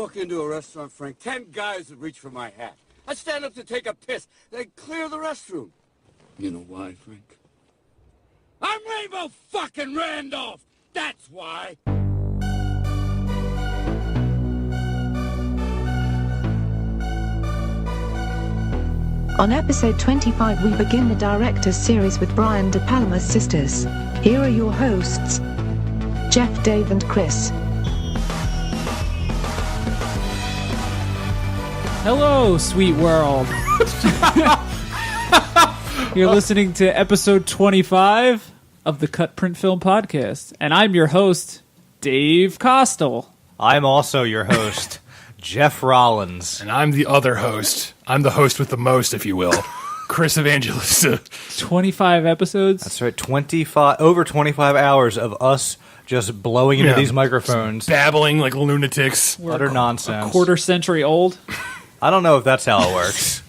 walk into a restaurant, Frank, 10 guys would reach for my hat. I'd stand up to take a piss. They'd clear the restroom. You know why, Frank? I'm Rainbow fucking Randolph! That's why! On episode 25 we begin the director's series with Brian De Palmas sisters. Here are your hosts, Jeff, Dave and Chris. Hello, sweet world. You're listening to episode 25 of the CutPrintFilm podcast, and I'm your host, Dave Costel. I'm also your host, Jeff Rollins. And I'm the other host. I'm the host with the most, if you will. Chris Evangelista. 25 episodes? That's right, over 25 hours of us just blowing into these microphones. Babbling like lunatics. Utter nonsense. A quarter century old? I don't know if that's how it works.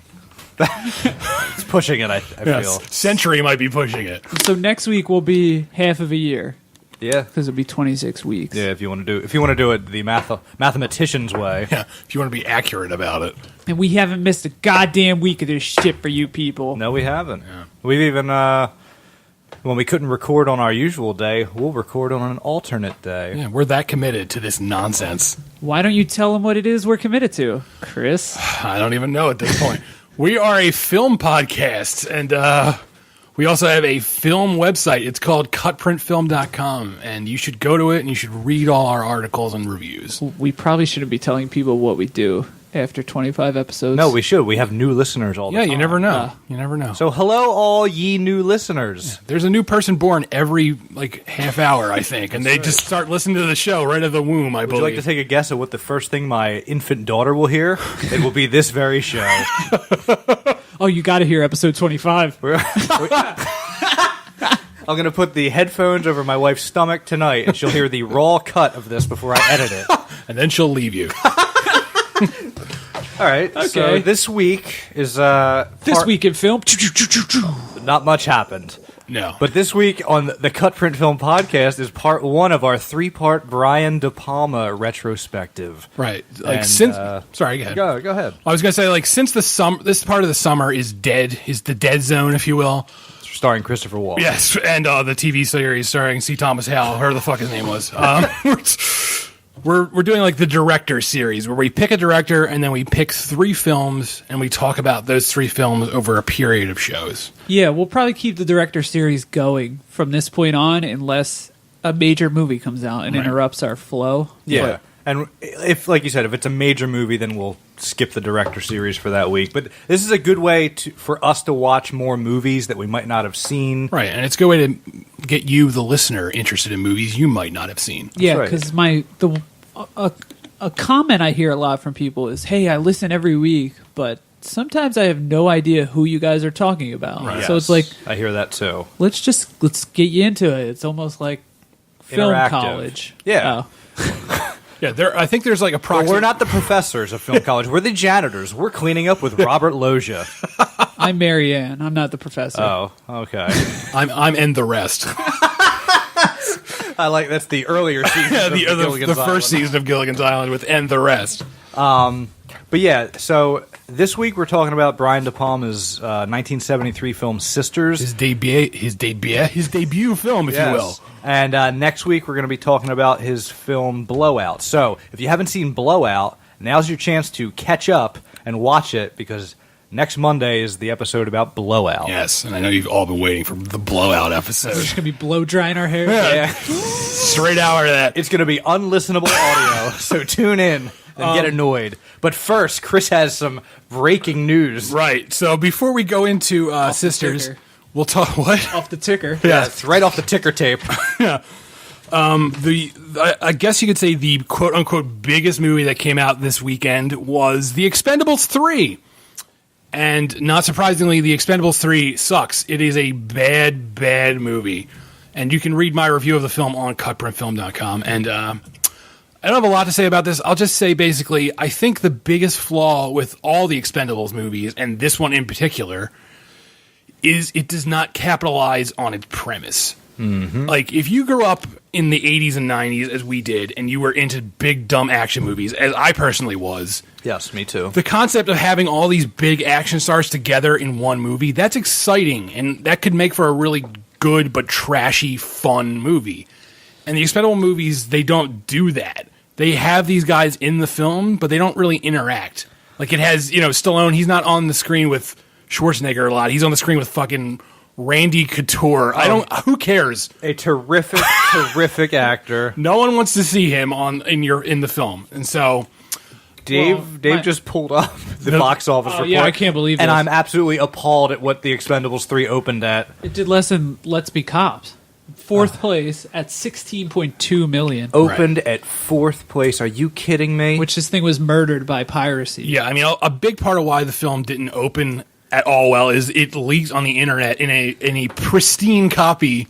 It's pushing it, I feel. Century might be pushing it. So next week will be half of a year. Yeah. Because it'll be 26 weeks. Yeah, if you want to do it the mathematician's way. Yeah, if you want to be accurate about it. And we haven't missed a goddamn week of this shit for you people. No, we haven't. Yeah. We've even, when we couldn't record on our usual day, we'll record on an alternate day. Yeah, we're that committed to this nonsense. Why don't you tell them what it is we're committed to, Chris? I don't even know at this point. We are a film podcast, and we also have a film website. It's called CutPrintFilm.com, and you should go to it, and you should read all our articles and reviews. We probably shouldn't be telling people what we do after 25 episodes. No, we should. We have new listeners all the time. Yeah, you never know. You never know. So hello, all ye new listeners. Yeah, there's a new person born every, half hour, I think, and they just start listening to the show right at the womb, I believe. Would you like to take a guess at what the first thing my infant daughter will hear? It will be this very show. Oh, you got to hear episode 25. I'm going to put the headphones over my wife's stomach tonight, and she'll hear the raw cut of this before I edit it. And then she'll leave you. All right, okay. So this week is... this week in film... Not much happened. No. But this week on the CutPrintFilm podcast is part one of our three-part Brian De Palma retrospective. Right. Sorry, go ahead. Go ahead. I was going to say, since this part of the summer is the dead zone, if you will. Starring Christopher Walken. Yes, and the TV series starring C. Thomas Howell, whoever the fuck his name was. We're doing the director series where we pick a director and then we pick 3 films and we talk about those 3 films over a period of shows. Yeah, we'll probably keep the director series going from this point on unless a major movie comes out and interrupts our flow. Yeah. And if, like you said, if it's a major movie, then we'll skip the director series for that week. But this is a good way for us to watch more movies that we might not have seen. Right, and it's a good way to get you, the listener, interested in movies you might not have seen. Yeah, because a comment I hear a lot from people is, hey, I listen every week, but sometimes I have no idea who you guys are talking about. Right. So yes. It's I hear that too. Let's get you into it. It's almost like film interactive. College. Yeah. Oh. Yeah, I think there's approximately... Well, we're not the professors of film college. We're the janitors. We're cleaning up with Robert Loggia. I'm Mary Ann. I'm not the professor. Oh, okay. I'm and the rest. I like that's the earlier season. The first season of Gilligan's Island with and the rest. But yeah, so this week we're talking about Brian De Palma's 1973 film Sisters. His debut film, if you will. And next week we're going to be talking about his film Blowout. So if you haven't seen Blowout, now's your chance to catch up and watch it because next Monday is the episode about Blowout. Yes, and I know you've all been waiting for the Blowout episode. We're just going to be blow drying our hair. Yeah. Straight out of that. It's going to be unlistenable audio, so tune in and get annoyed. But first, Chris has some breaking news. Right, so before we go into Sisters... We'll talk what? Off the ticker. Yeah, it's right off the ticker tape. Yeah. I guess you could say the quote-unquote biggest movie that came out this weekend was The Expendables 3. And not surprisingly, The Expendables 3 sucks. It is a bad, bad movie. And you can read my review of the film on CutPrintFilm.com. And I don't have a lot to say about this. I'll just say basically, I think the biggest flaw with all the Expendables movies, and this one in particular, is it does not capitalize on its premise. Like, if you grew up in the 80s and 90s, as we did, and you were into big, dumb action movies, as I personally was, Yes, me too. the concept of having all these big action stars together in one movie, that's exciting, and that could make for a really good but trashy, fun movie. And the Expendable movies, they don't do that. They have these guys in the film, but they don't really interact. Like, it has, Stallone, he's not on the screen with Schwarzenegger a lot. He's on the screen with fucking Randy Couture. Who cares? A terrific, terrific actor. No one wants to see him in the film. And so Dave just pulled up the box office report. Yeah, I can't believe and this. I'm absolutely appalled at what the Expendables 3 opened at. It did less than Let's Be Cops. Fourth place at $16.2 million. Opened at fourth place. Are you kidding me? Which this thing was murdered by piracy. yeah, I mean, a big part of why the film didn't open at all well is it leaked on the internet in a pristine copy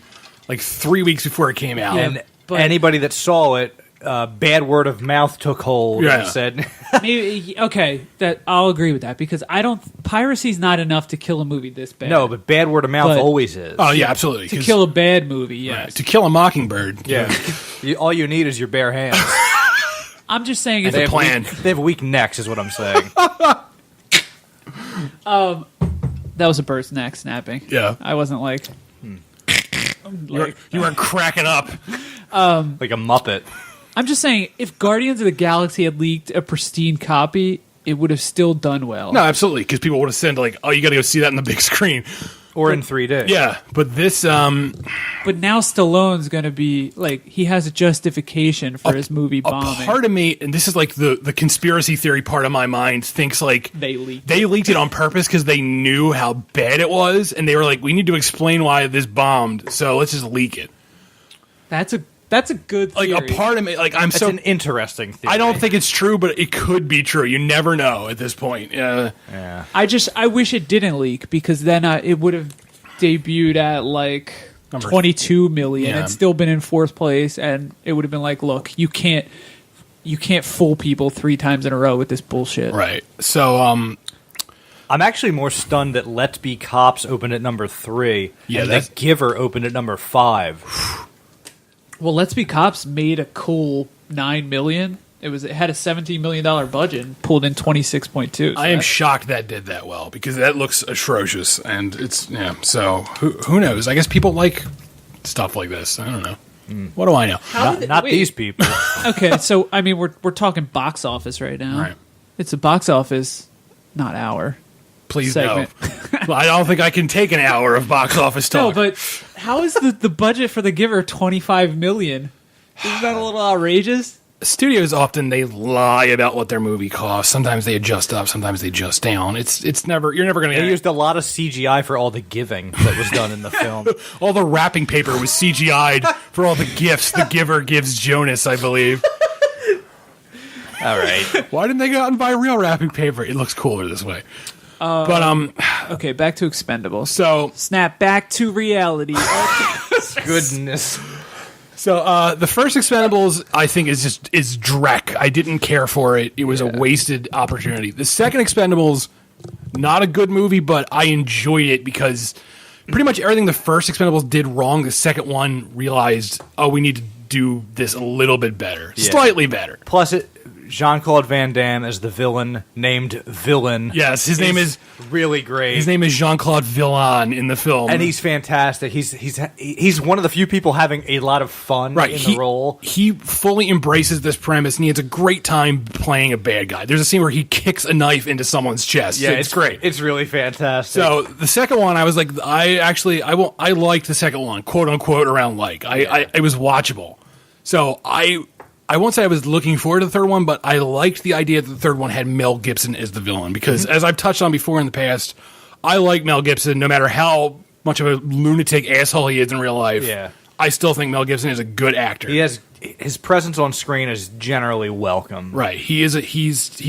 like 3 weeks before it came out. Yeah. and but- anybody that saw it, bad word of mouth took hold Yeah. and said, Maybe, okay, that I'll agree with that because piracy's not enough to kill a movie this bad. no, but bad word of mouth But- always is. Oh yeah, absolutely. to 'Cause- kill a bad movie, yes. right, to kill a mockingbird. Yeah. All you need is your bare hands. I'm just saying if They have plan. They have weak necks, is what I'm saying. that was a bird's neck snapping. Yeah. I wasn't like You were cracking up. Like a Muppet. I'm just saying if Guardians of the Galaxy had leaked a pristine copy, it would have still done well. No, absolutely, because people would have said like, "Oh, you got to go see that in the big screen." Or in 3D. Yeah, but this But now Stallone's going to be like he has a justification for his movie bombing. part of me, and this is like the conspiracy theory part of my mind, thinks like They leaked they leaked it on purpose because they knew how bad it was, and they were like, "We need to explain why this bombed, so let's just leak it." That's a good Like theory. a part of me, like That's an interesting theory. I don't think it's true, but it could be true. You never know at this point. Yeah. I wish it didn't leak because then it would have debuted at like 22 million Yeah. and still been in fourth place, and it would have been like, look, you can't fool people 3 times in a row with this bullshit. Right. So, I'm actually more stunned that Let's Be Cops opened at number 3 Yeah, and that's- The Giver opened at number 5. Well, Let's Be Cops made a cool 9 million. It had a $17 million budget and pulled in 26.2. I am shocked that did that well because that looks atrocious, and it's So who knows? I guess people like stuff like this. I don't know. What do I know? Not wait. these people. Okay, so I mean we're talking box office right now. Right. It's a box office, not hour. Please segment. no. Well, I don't think I can take an hour of box office talk. No, but how is the budget for The Giver 25 million? Isn't that a little outrageous? studios often they lie about what their movie costs. Sometimes they adjust up, sometimes they adjust down. It's never you're never going They to used a lot of CGI for all the giving that was done in the film. all the wrapping paper was CGI'd for all the gifts the giver gives Jonas, I believe. All right. Why didn't they go out and buy real wrapping paper? It looks cooler this way. But Okay, back to Expendables. so Snap back to reality. Goodness. So the first Expendables, I think, is dreck. I didn't care for it. It was a wasted opportunity. The second Expendables, not a good movie, but I enjoyed it because pretty much everything the first Expendables did wrong, the second one realized, oh, we need to do this a little bit better, slightly better. Plus, Jean-Claude Van Damme as the villain, named Villain. Yes, his name is really great. His name is Jean-Claude Villan in the film, and he's fantastic. He's one of the few people having a lot of fun in the role. He fully embraces this premise, and he has a great time playing a bad guy. There's a scene where he kicks a knife into someone's chest. Yeah, it's great. It's really fantastic. So the second one, I was like, I liked the second one, quote unquote, around like it was watchable. So I won't say I was looking forward to the third one, but I liked the idea that the third one had Mel Gibson as the villain because, as I've touched on before in the past, I like Mel Gibson no matter how much of a lunatic asshole he is in real life. Yeah. I still think Mel Gibson is a good actor. His presence on screen is generally welcome. Right. He's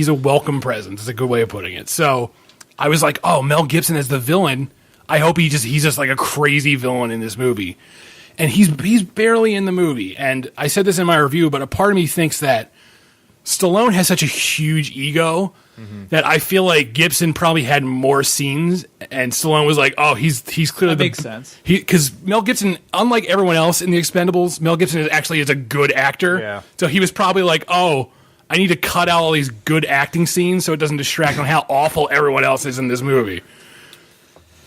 a welcome presence. It's a good way of putting it. So I was like, oh, Mel Gibson as the villain. I hope he's just like a crazy villain in this movie. And he's barely in the movie. And I said this in my review, but a part of me thinks that Stallone has such a huge ego that I feel like Gibson probably had more scenes, and Stallone was like, "Oh, he's clearly That makes sense. Because Mel Gibson, unlike everyone else in the Expendables, Mel Gibson is a good actor. Yeah. So he was probably like, "Oh, I need to cut out all these good acting scenes so it doesn't distract on how awful everyone else is in this movie."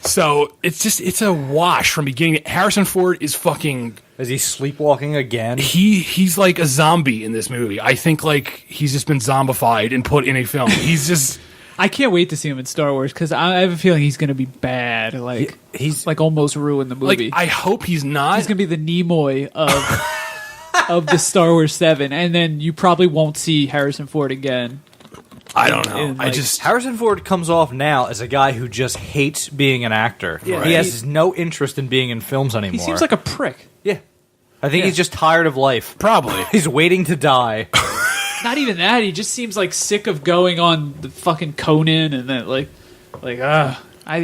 So it's a wash from beginning. Harrison Ford is fucking. Is he sleepwalking again? He's like a zombie in this movie. I think like he's just been zombified and put in a film. He's just. I can't wait to see him in Star Wars because I have a feeling he's going to be bad. Like he's like almost ruin the movie. Like I hope he's not. He's going to be the Nimoy of the Star Wars 7, and then you probably won't see Harrison Ford again. I don't know. Harrison Ford comes off now as a guy who just hates being an actor. Yeah, he has no interest in being in films anymore. He seems like a prick. Yeah. I think he's just tired of life. Probably. He's waiting to die. Not even that. He just seems like sick of going on the fucking Conan and then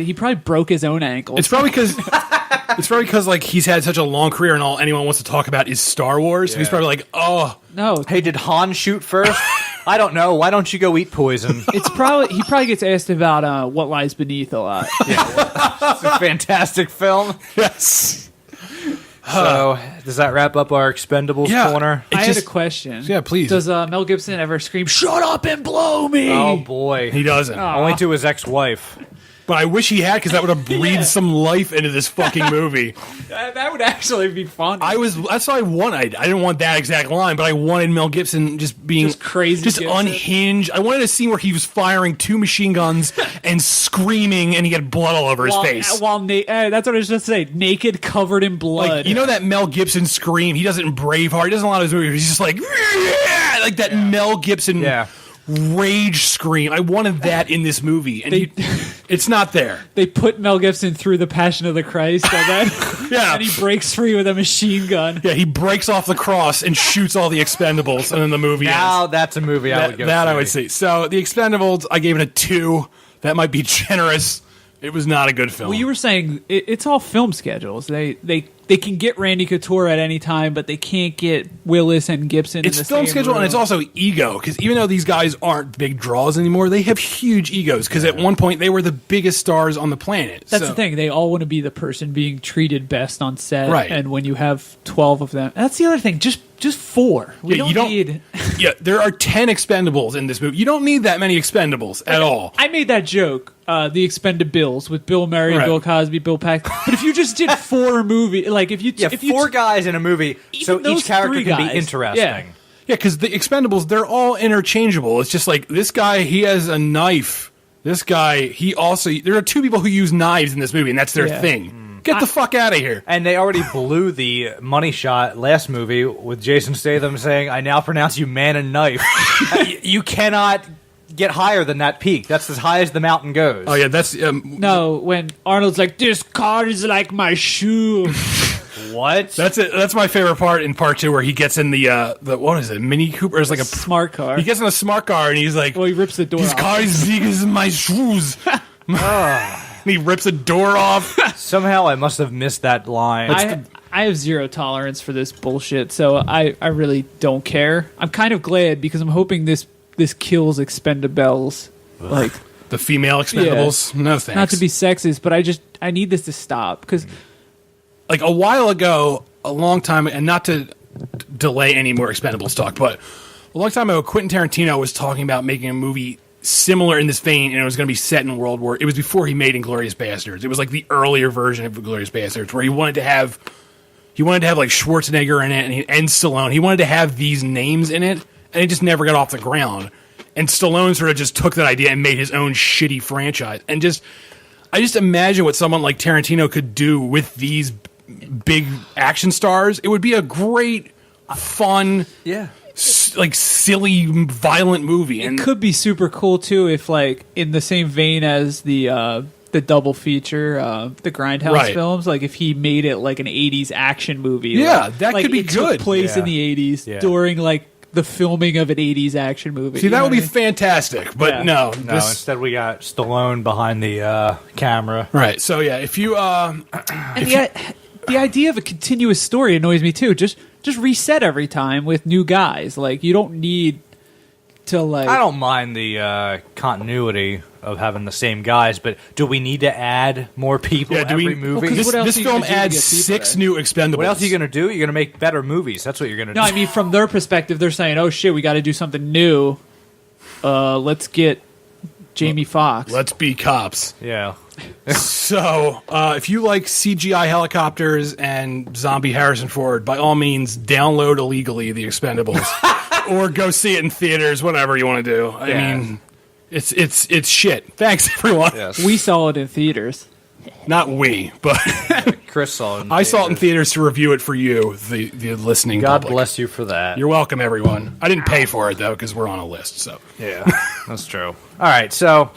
he probably broke his own ankle. It's probably because like he's had such a long career and all anyone wants to talk about is Star Wars. Yeah. So he's probably like, oh no. Hey, did Han shoot first? I don't know. Why don't you go eat poison? He probably gets asked about What Lies Beneath a lot. Yeah, it's a fantastic film. Yes. So, does that wrap up our Expendables corner? I had a question. Yeah, please. Does Mel Gibson ever scream, "Shut up and blow me"? Oh boy, he doesn't. Only to his ex-wife. But I wish he had, because that would have breathed some life into this fucking movie. That would actually be fun. That's what I wanted. I didn't want that exact line, but I wanted Mel Gibson just being just crazy, just Gibson. Unhinged. I wanted a scene where he was firing 2 machine guns and screaming, and he had blood all over his face. That's what I was just saying. Naked, covered in blood. Like, you know that Mel Gibson scream? He does it in Braveheart. He does it in a lot of his movies. He's just like, yeah! Like that Mel Gibson rage scream. I wanted that in this movie, and it's not there. They put Mel Gibson through the Passion of the Christ, and then and he breaks free with a machine gun. Yeah, he breaks off the cross and shoots all the Expendables, and then the movie now ends. That's a movie I would go see. I would see. So the Expendables, I gave it a 2. That might be generous. It was not a good film. Well, you were saying it's all film schedules. They can get Randy Couture at any time, but they can't get Willis and Gibson. It's in the film same schedule, room. and it's also ego. Because even though these guys aren't big draws anymore, they have huge egos. Because at one point, they were the biggest stars on the planet. That's the thing. They all want to be the person being treated best on set. Right. And when you have 12 of them, that's the other thing. Just 4. We don't need. Yeah, there are 10 Expendables in this movie. You don't need that many Expendables at all. I made that joke. The Expendables with Bill Murray, Bill Cosby, Bill Paxton. But if you just did 4 movies, like if you 4 guys in a movie, so each character can be interesting. Yeah, because the Expendables, they're all interchangeable. It's just like this guy, he has a knife. This guy, he also. There are 2 people who use knives in this movie, and that's their thing. Get the fuck out of here. And they already blew the money shot last movie with Jason Statham saying, "I now pronounce you man and knife." You cannot get higher than that peak. That's as high as the mountain goes. Oh yeah, that's no. When Arnold's like, "This car is like my shoe." What? That's it. That's my favorite part in part 2, where he gets in the what is it, Mini Cooper? It's like a smart car. He gets in a smart car and he's like, well, he rips the door. This car is big as my shoes. And he rips a door off. Somehow I must have missed that line. I have zero tolerance for this bullshit, so I really don't care. I'm kind of glad because I'm hoping this kills Expendables. Like the female Expendables. Yeah. No thanks. Not to be sexist, but I need this to stop because like a while ago, a long time, and not to delay any more Expendables talk, but a long time ago, Quentin Tarantino was talking about making a movie similar in this vein, and it was going to be set in World War. It was before he made Inglourious Basterds. It was like the earlier version of Inglourious Basterds, where he wanted to have like Schwarzenegger in it and Stallone. He wanted to have these names in it, and it just never got off the ground. And Stallone sort of just took that idea and made his own shitty franchise. And I just imagine what someone like Tarantino could do with these big action stars. It would be a great, fun, like silly, violent movie. And it could be super cool too if, like, in the same vein as the double feature, the Grindhouse films, like if he made it like an 80s action movie. Yeah, like, that could be it good. Took place in the 80s during like the filming of an 80s action movie. See, that would be fantastic, but no. Instead we got Stallone behind the camera. Right, so yeah, if you... the idea of a continuous story annoys me too. Just reset every time with new guys. Like, you don't need... to like. I don't mind the continuity of having the same guys, but do we need to add more people every movie? Well, what else This are you gonna film do to adds get people 6 there? new Expendables. What else are you going to do? You're going to make better movies. That's what you're going to do. No, I mean from their perspective, they're saying, "Oh shit, we got to do something new. Let's get Jamie Foxx." Let's be cops. Yeah. So, if you like CGI helicopters and zombie Harrison Ford, by all means, download illegally The Expendables, or go see it in theaters. Whatever you want to do. I mean, it's shit. Thanks, everyone. Yes. We saw it in theaters. Not we, but Chris saw it. I saw it in theaters to review it for you, the listening God public. bless you for that. You're welcome, everyone. I didn't pay for it though because we're on a list. So Yeah, that's true. All right, so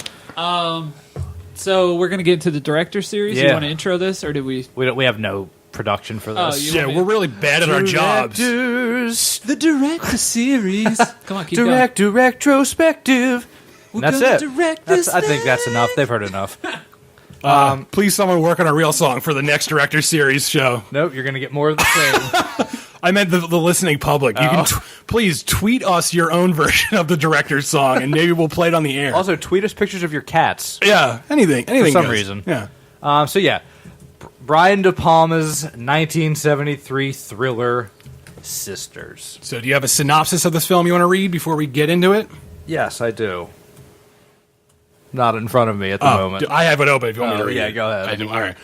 So we're gonna get into the director series. You Yeah. want to intro this, or did we? we have no production for this. you- yeah, we're really bad at our jobs. Directors, The director series. Come on, keep going. retrospective. We're That's gonna it. direct That's, this I think that's enough. They've heard enough. Please, someone work on a real song for the next director series show. Nope, you're going to get more of the same. I meant the listening public. You can please tweet us your own version of the director's song, and maybe we'll play it on the air. Also, tweet us pictures of your cats. Yeah, anything For some goes. reason. Yeah. So yeah, Brian De Palma's 1973 thriller Sisters. So, do you have a synopsis of this film you want to read before we get into it? Yes, I do. Not in front of me at the moment. I have it open if you want me to read yeah, it. go ahead. I do. All right.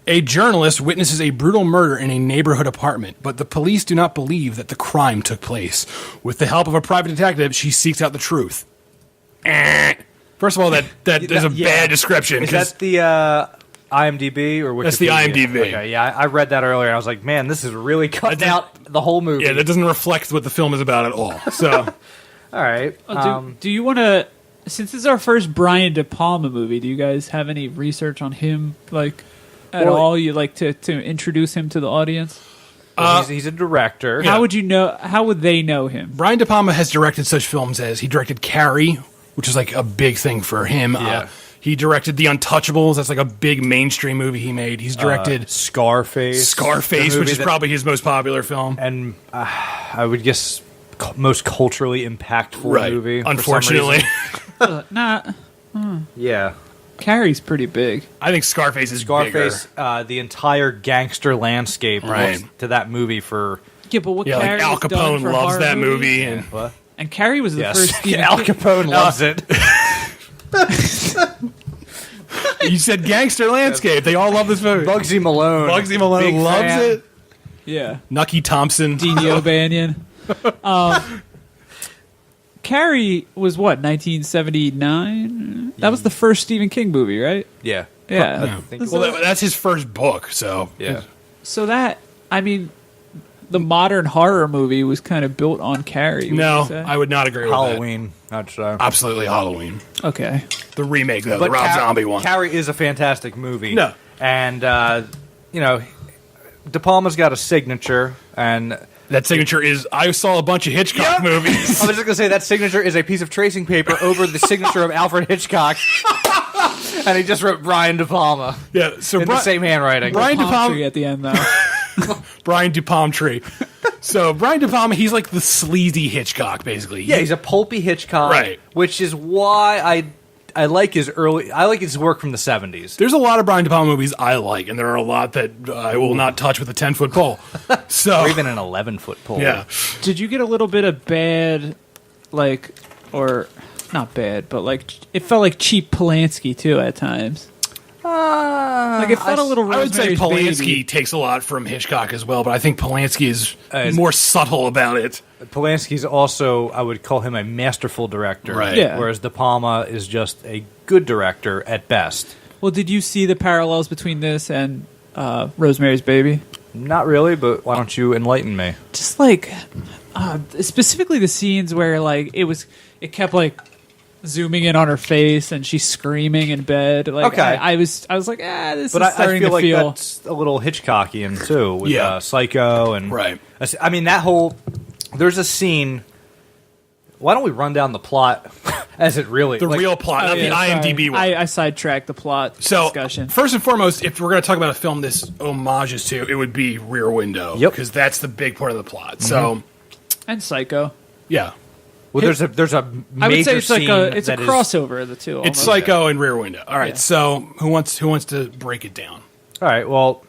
A journalist witnesses a brutal murder in a neighborhood apartment, but the police do not believe that the crime took place. With the help of a private detective, she seeks out the truth. First of all, that is a bad description. Is 'cause that the IMDb or Wikipedia? That's the IMDb. Okay, yeah, I read that earlier. And I was like, man, this is really cutting out the whole movie. yeah, that doesn't reflect what the film is about at all. So, All right. Do you want to? Since this is our first Brian De Palma movie, do you guys have any research on him, like at Well, all? You like to introduce him to the audience? he's a director. How would you know? How would they know him? Brian De Palma has directed such films as he directed Carrie, which is like a big thing for him. Yeah. He directed The Untouchables. That's like a big mainstream movie he made. He's directed Scarface. the Which movie is probably his most popular film. and I would guess most culturally impactful movie. for some Unfortunately. reason. Nah, Yeah. Carrie's pretty big. I think Scarface is Scarface, bigger. the entire gangster landscape Right. looks to that movie for Yeah, but what Yeah, like Carrie's Al done Capone for loves horror that movies- movie. And what? And Carrie was the Yes. first Stephen Al King. Capone loves it. you said gangster landscape. They all love this movie. Bugsy Malone. Bugsy Malone Big loves fan. it. Yeah, Nucky Thompson. Dini O'Banion. Carrie was what, 1979? That was the first Stephen King movie, right? Yeah. Yeah. I think Well, that's his first book, so yeah. So that, I mean, the modern horror movie was kind of built on Carrie. would no, you say? I would not agree with Halloween. I'd say. that. Absolutely Halloween. Okay. The remake, though, the Rob Zombie one. Carrie is a fantastic movie. No. And, De Palma's got a signature, and That signature is, I saw a bunch of Hitchcock movies. I was just going to say that signature is a piece of tracing paper over the signature of Alfred Hitchcock. And he just wrote Brian De Palma Yeah, so in the same handwriting. Brian De Palm Palma, tree at the end, though. Brian De Palma tree. So Brian De Palma, he's like the sleazy Hitchcock, basically. Yeah, he's a pulpy Hitchcock, Right. Which is why I like his work from the 70s. There's a lot of Brian De Palma movies I like, and there are a lot that I will not touch with a 10-foot pole. So, Or even an 11-foot pole. yeah. Did you get a little bit of bad, like, or not bad, but like it felt like cheap Polanski too at times. Like it felt a little. I would say Rosemary's Polanski Baby. takes a lot from Hitchcock as well, but I think Polanski is Is- more subtle about it. Polanski's also, I would call him a masterful director. Right. Yeah. Whereas De Palma is just a good director at best. Well, did you see the parallels between this and Rosemary's Baby? Not really, but why don't you enlighten me? Just like specifically the scenes where like it kept like zooming in on her face and she's screaming in bed. Like Okay. I was like, this But is I starting feel to like feel. that's a little Hitchcockian too, with Yeah. Psycho and Right. I mean that whole. There's a scene. Why don't we run down the plot as it really The real plot, not the IMDb one. I sidetracked the plot So, discussion. first and foremost, if we're going to talk about a film this homages to, it would be Rear Window. Yep. Because that's the big part of the plot. So, And Psycho. yeah. Well, there's a major I would say it's like scene it's a that is- crossover of the two. It's almost. Psycho and Rear Window. All right, Yeah. so who wants to break it down? All right, well,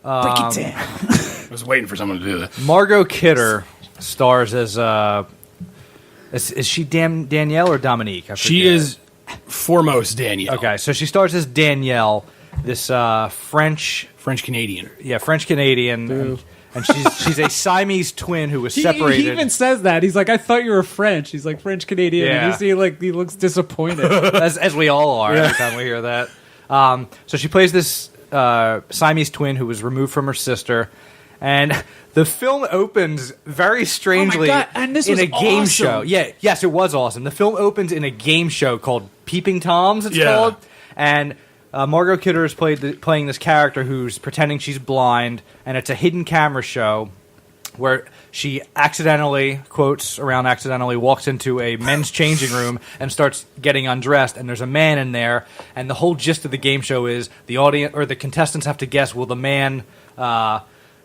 break it down. I was waiting for someone to do that. Margot Kidder stars as is she Danielle or Dominique? I She forget. is foremost Danielle. Okay, so she stars as Danielle, this French French-Canadian. Canadian, and she's a Siamese twin who was He separated. even says that. He's like, I thought you were French. He's like French Canadian. Yeah. And you see, like, he looks disappointed. as we all are every time we hear that. So she plays this Siamese twin who was removed from her sister, and the film opens very strangely God, and this in was a game awesome. show. Yes, it was awesome. The film opens in a game show called Peeping Toms. It's Yeah. called, and Margot Kidder is playing this character who's pretending she's blind, and it's a hidden camera show where she accidentally, quotes around accidentally, walks into a men's changing room and starts getting undressed, and there's a man in there, and the whole gist of the game show is the audience or the contestants have to guess, will the man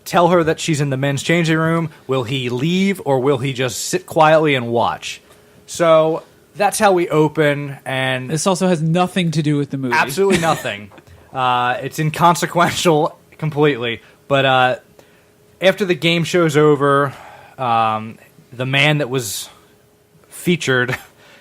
tell her that she's in the men's changing room, will he leave, or will he just sit quietly and watch? So that's how we open, and This also has nothing to do with the movie. absolutely nothing. It's inconsequential completely. But after the game show's over, the man that was featured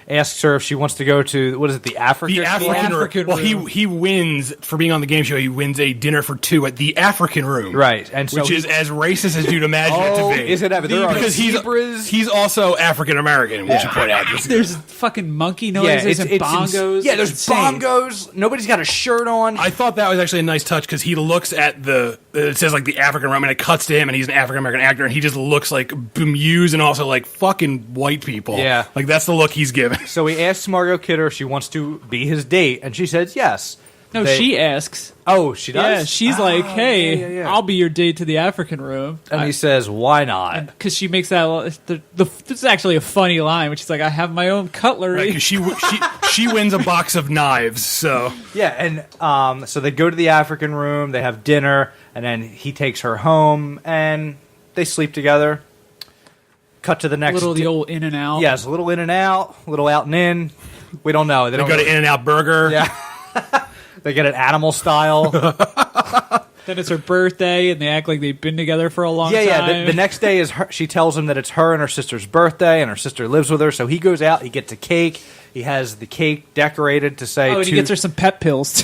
asks her if she wants to go to, what is it, the African? The African African room. room. He wins for being on the game show. He wins a dinner for two at the African room. Right, and so which is as racist as you'd imagine it to be. is it ever? There are because zebras. he's also African American. We should point out. There's fucking monkey noises and bongos. Yeah, there's Insane. bongos. Nobody's got a shirt on. I thought that was actually a nice touch because he looks at it says like the African room, and it cuts to him, and he's an African American actor, and he just looks like bemused and also like fucking white people. Yeah. like that's the look he's given. So he asks Margot Kidder if she wants to be his date, and she says yes. No, she asks. Oh, she does? Yeah, she's like, hey, yeah. I'll be your date to the African room. And he says, why not? Because she makes that. This is actually a funny line, which is like, I have my own cutlery. Because she wins a box of knives. So Yeah, and so they go to the African room, they have dinner, and then he takes her home, and they sleep together. Cut to the next The old in and out. Yes, a little in and out, a little out and in. We don't know. they don't go to really- In-N-Out Burger. Yeah. They get it animal style. Then it's her birthday, and they act like they've been together for a long time. Yeah. The next day is her. She tells him that it's her and her sister's birthday, and her sister lives with her. So he goes out. He gets a cake. He has the cake decorated to say. Oh, and he gets her some pet pills.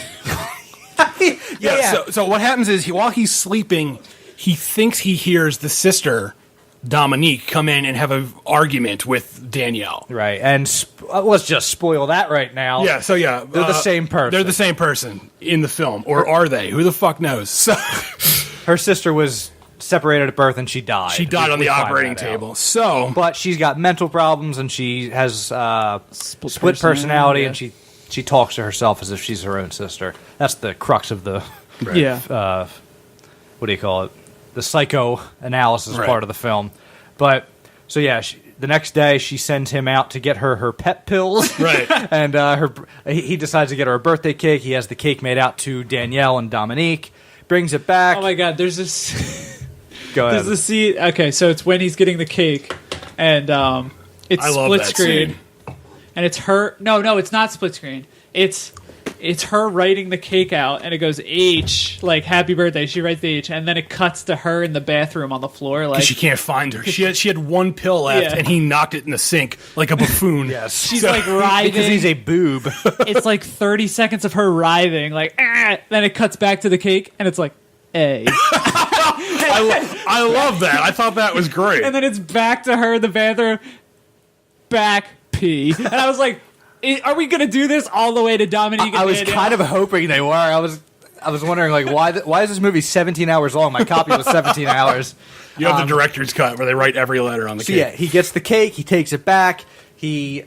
Yeah. So what happens is while he's sleeping, he thinks he hears the sister Dominique come in and have an argument with Danielle. Right, and let's just spoil that right now. Yeah, so yeah. They're the same person. They're the same person in the film. Or are they? Who the fuck knows? So Her sister was separated at birth, and she died. she died on We the find operating that out. table. So But she's got mental problems, and she has split personality, personality, and she talks to herself as if she's her own sister. That's the crux of the Yeah. what do you call it? The psychoanalysis Right. part of the film. But so yeah, the next day she sends him out to get her pet pills. Right. And he decides to get her a birthday cake. He has the cake made out to Danielle and Dominique. Brings it back. Oh my god, there's this. Go ahead. There's the scene. Okay, so it's when he's getting the cake, and it's I love split that screen, scene. and it's her. No, it's not split screen. It's her writing the cake out, and it goes H, like happy birthday. She writes the H, and then it cuts to her in the bathroom on the floor, like she can't find her. She had one pill left, Yeah. and he knocked it in the sink like a buffoon. Yes. she's like writhing. because he's a boob. It's like 30 seconds of her writhing, like then it cuts back to the cake, and it's like A, I love that. I thought that was great. and then it's back to her in the bathroom, back P, and I was like, are we gonna do this all the way to Dominique? And I was Danielle? kind of hoping they were. I was wondering like why is this movie 17 hours long? My copy was 17 hours. You have the director's cut where they write every letter on the So cake. yeah, he gets the cake, he takes it back, he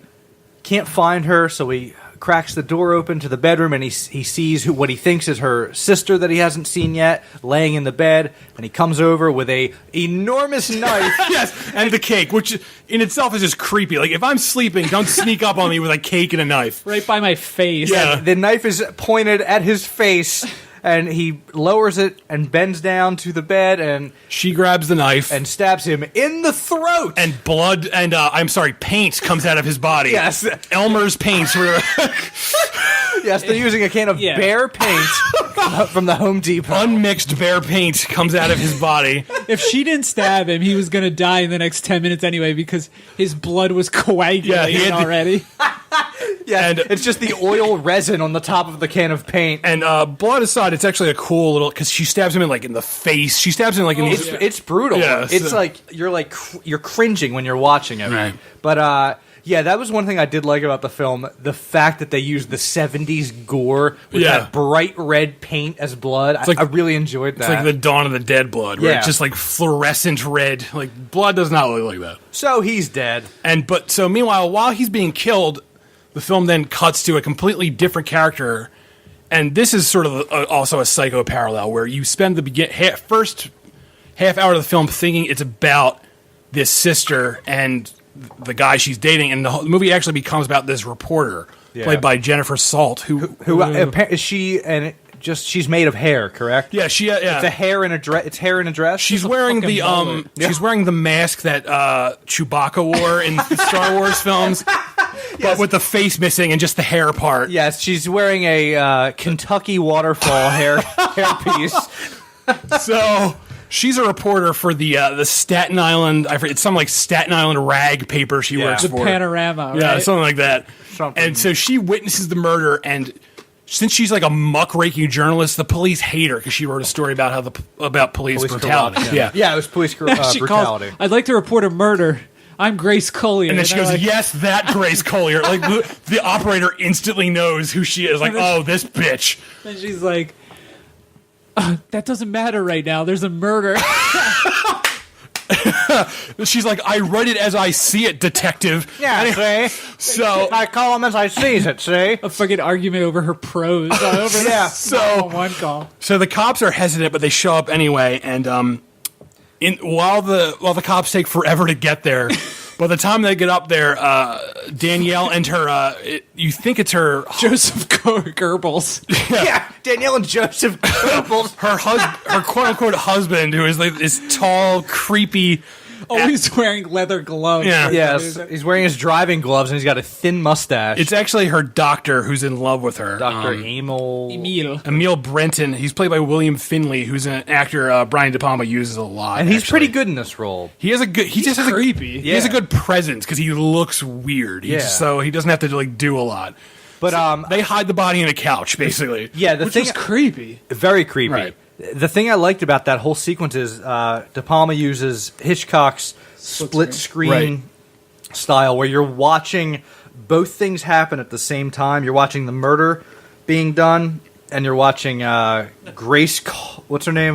can't find her, so he cracks the door open to the bedroom, and he sees what he thinks is her sister that he hasn't seen yet, laying in the bed, and he comes over with a enormous knife. Yes, and the cake, which in itself is just creepy. Like, if I'm sleeping, don't sneak up on me with a cake and a knife. right by my face. Yeah. The knife is pointed at his face, and he lowers it and bends down to the bed, and she grabs the knife and stabs him in the throat. And blood and paint comes out of his body. Yes, Elmer's paint. Yes, they're using a can of bear paint from the Home Depot. Unmixed bear paint comes out of his body. If she didn't stab him, he was going to die in the next 10 minutes anyway because his blood was coagulating already. Yeah, and it's just the oil resin on the top of the can of paint. And blood aside, it's actually a cool little because she stabs him in the face. She stabs him in It's brutal. Yeah, it's you're cringing when you're watching it. Right. But yeah, that was one thing I did like about the film. The fact that they used the 70s gore with that bright red paint as blood. I really enjoyed that. It's like the Dawn of the Dead blood, where it's just like fluorescent red. Like blood does not look like that. So he's dead. So meanwhile, while he's being killed, the film then cuts to a completely different character. And this is sort of also a psycho parallel where you spend the first half hour of the film thinking it's about this sister and the guy she's dating, and the movie actually becomes about this reporter played by Jennifer Salt, who is she? And she's made of hair, correct? Yeah, she. Yeah, it's hair in a dress. It's hair in a dress. She's wearing she's wearing the mask that Chewbacca wore in the Star Wars films, but with the face missing and just the hair part. Yes, she's wearing a Kentucky waterfall hairpiece. So. She's a reporter for the Staten Island. It's some like Staten Island rag paper she works for. The Panorama, right? Yeah, something like that. And so she witnesses the murder, and since she's like a muckraking journalist, the police hate her because she wrote a story about about police brutality. Yeah, it was police brutality. I'd like to report a murder. I'm Grace Collier. And then she goes, yes, that Grace Collier. Like the operator instantly knows who she is. Like, oh, this bitch. And she's like, that doesn't matter right now. There's a murder. She's like, I write it as I see it, detective. Yeah, anyway, so I call him as I sees it, see? A fucking argument over her prose. So one call. So the cops are hesitant, but they show up anyway. And while the cops take forever to get there, by the time they get up there, Danielle and her, you think it's her Joseph Goebbels. Yeah, Danielle and Joseph Goebbels. her quote unquote husband, who is like this tall, creepy. Always wearing leather gloves. Yeah. Yes, he's wearing his driving gloves and he's got a thin mustache. It's actually her doctor who's in love with her. Dr. Emil Brenton. He's played by William Finley, who's an actor Brian De Palmas uses a lot. And he's pretty good in this role. He has a good. He just has creepy. He has a good presence because he looks weird. So he doesn't have to like do a lot. But they hide the body in a couch, basically. Yeah, which was creepy. Very creepy. Right. The thing I liked about that whole sequence is De Palma uses Hitchcock's split screen style, where you're watching both things happen at the same time. You're watching the murder being done, and you're watching Grace. What's her name?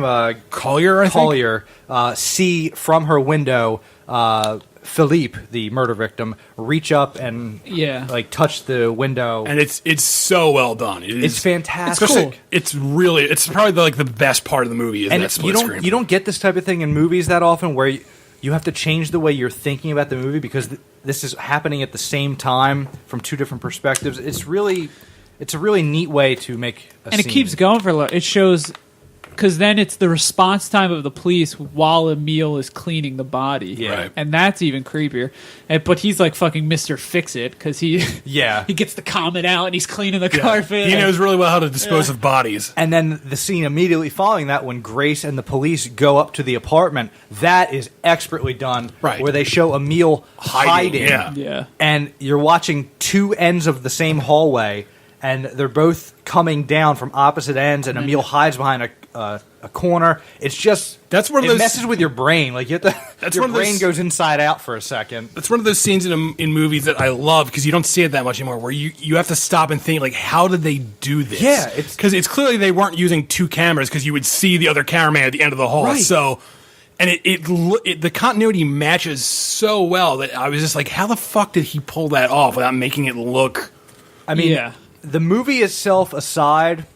Collier. I think. Collier. See from her window. Philippe, the murder victim, reach up and like touch the window, and it's so well done. It's fantastic. It's cool. It's probably the best part of the movie. Is and that split screen. You don't get this type of thing in movies that often, where you have to change the way you're thinking about the movie because this is happening at the same time from two different perspectives. It's a really neat way to make a scene. It keeps going for a lot. It shows. Because then it's the response time of the police while Emil is cleaning the body. Yeah. Right. And that's even creepier. But he's like fucking Mr. Fix-It because he gets the comet out and he's cleaning the carpet. He knows really well how to dispose of bodies. And then the scene immediately following that, when Grace and the police go up to the apartment, that is expertly done. Right. Where they show Emil hiding. Yeah. And you're watching two ends of the same hallway, and they're both coming down from opposite ends, and Emil hides behind a corner. It's just it messes with your brain. Like your brain goes inside out for a second. That's one of those scenes in movies that I love because you don't see it that much anymore. Where you have to stop and think like, how did they do this? Yeah, because it's clearly they weren't using two cameras because you would see the other cameraman at the end of the hall. Right. So, and the continuity matches so well that I was just like, how the fuck did he pull that off without making it look? I mean, the movie itself aside,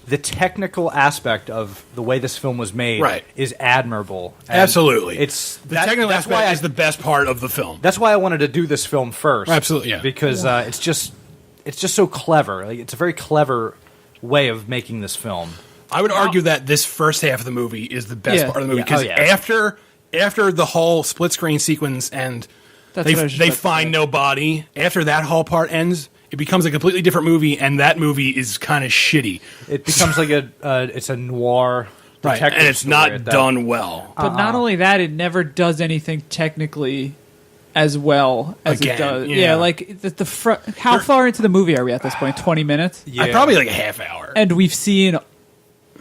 the technical aspect of the way this film was made is admirable. And absolutely. The technical aspect is the best part of the film. That's why I wanted to do this film first. Absolutely, yeah. Because it's just so clever. Like, it's a very clever way of making this film. I would argue that this first half of the movie is the best part of the movie because after the whole split screen sequence and they find no body, after that whole part ends, it becomes a completely different movie, and that movie is kind of shitty. It becomes like it's a noir detective and it's story not done well. But not only that, it never does anything technically as well as it does. Yeah, like the front. How far into the movie are we at this point? 20 minutes? Yeah, probably like a half hour. And we've seen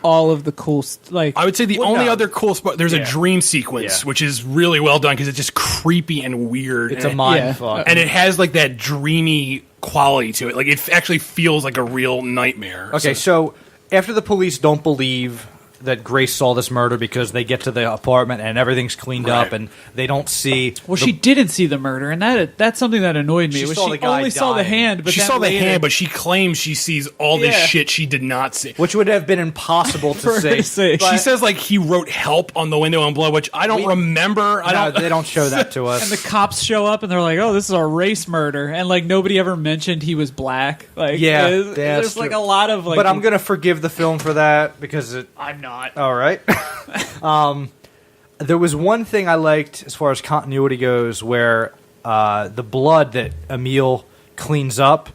all of the cool, I would say the only other cool spot. There's a dream sequence, which is really well done because it's just creepy and weird. It's a mind fuck, and it has like that dreamy quality to it. Like it actually feels like a real nightmare. Okay, so after the police don't believe that Grace saw this murder because they get to the apartment and everything's cleaned up and they don't see. Well, she didn't see the murder, and that's something that annoyed me. She only saw the hand, but she saw the hand, but she claims she sees all this shit she did not see, which would have been impossible to see. She says like he wrote "help" on the window in blood, which I don't remember. They don't show that to us. And the cops show up and they're like, "Oh, this is a race murder," and like nobody ever mentioned he was black. Like, there's like a lot of like. But I'm gonna forgive the film for that because I'm not. All right. There was one thing I liked as far as continuity goes where the blood that Emil cleans up,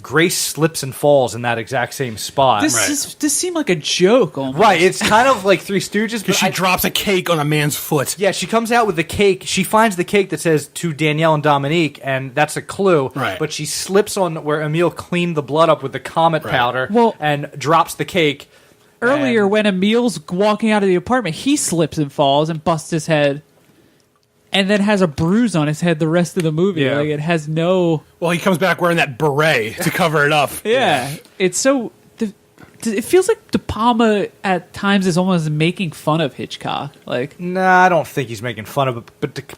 Grace slips and falls in that exact same spot. This seemed like a joke almost. Right, it's kind of like Three Stooges. But she drops a cake on a man's foot. Yeah, she comes out with the cake. She finds the cake that says to Danielle and Dominique, and that's a clue. Right. But she slips on where Emil cleaned the blood up with the Comet powder and drops the cake. Earlier, when Emil's walking out of the apartment, he slips and falls and busts his head, and then has a bruise on his head the rest of the movie. Yeah. Like it has no. Well, he comes back wearing that beret to cover it up. Yeah, it's so. It feels like De Palma at times is almost making fun of Hitchcock. Like, nah, I don't think he's making fun of it.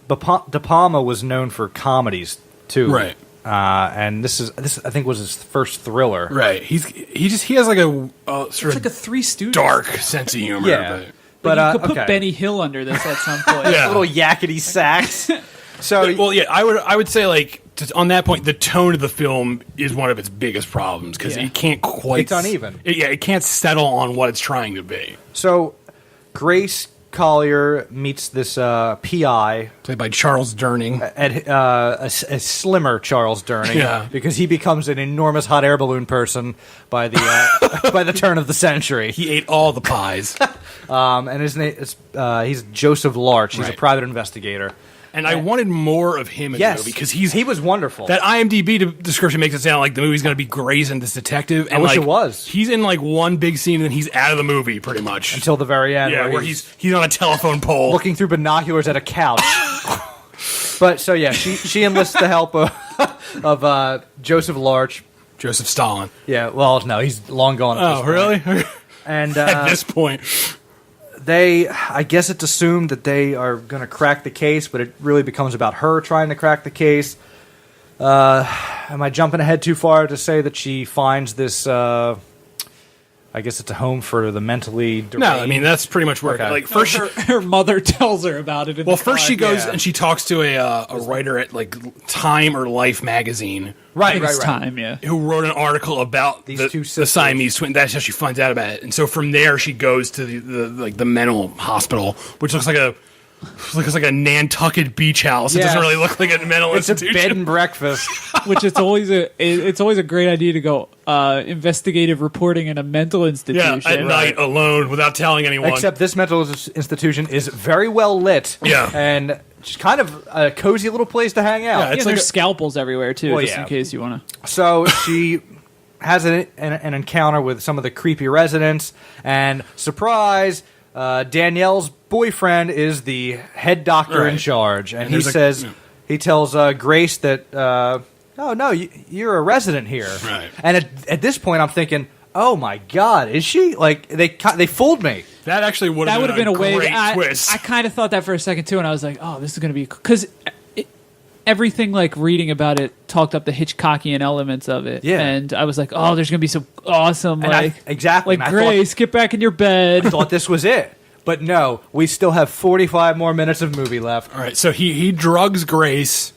But De Palma was known for comedies too, right? And this I think was his first thriller. Right. He has like a sort of like a Three Stooges dark sense of humor. Yeah. But you could put Benny Hill under this at some point. Little yakety sax. So well, yeah, I would say like on that point, the tone of the film is one of its biggest problems because it can't quite. It's uneven. It can't settle on what it's trying to be. So Grace Collier meets this PI played by Charles Durning, a slimmer Charles Durning, because he becomes an enormous hot air balloon person by the by the turn of the century. He ate all the pies, and his name is he's Joseph Larch. He's a private investigator. And I wanted more of him in the movie because he was wonderful. That IMDb description makes it sound like the movie's going to be Grace and this detective. And I wish like, it was. He's in like one big scene and then he's out of the movie pretty much until the very end. Yeah, where he's on a telephone pole looking through binoculars at a couch. But so yeah, she enlists the help of Joseph Larch, Joseph Stalin. Yeah, well, no, he's long gone. Oh, really? And at this point. I guess it's assumed that they are going to crack the case, but it really becomes about her trying to crack the case. Am I jumping ahead too far to say that she finds this, I guess it's a home for the mentally deranged? No, I mean, that's pretty much where like first her mother tells her about it. First she goes and she talks to a writer at like Time or Life magazine. Right. Time, yeah. Who wrote an article about these the Siamese twins? That's how she finds out about it, and so from there she goes to the mental hospital, which looks like a Nantucket beach house. It doesn't really look like a mental institution. It's a bed and breakfast, which it's always a great idea to go investigative reporting in a mental institution. Yeah, at night alone without telling anyone. Except this mental institution is very well lit. Yeah, and just kind of a cozy little place to hang out. Yeah, it's like there's scalpels everywhere too, just in case you want to. So she has an encounter with some of the creepy residents, and surprise, Danielle's boyfriend is the head doctor in charge, and he tells Grace that, oh no, you're a resident here. Right. And at this point, I'm thinking, oh my God, is she? Like they fooled me. That actually would have been a great twist. I kind of thought that for a second too, and I was like, oh, this is going to be because everything like reading about it talked up the Hitchcockian elements of it. Yeah, and I was like, oh, there's going to be some awesome exactly like Grace, get back in your bed. I thought this was it. But no, we still have 45 more minutes of movie left. All right, so he drugs Grace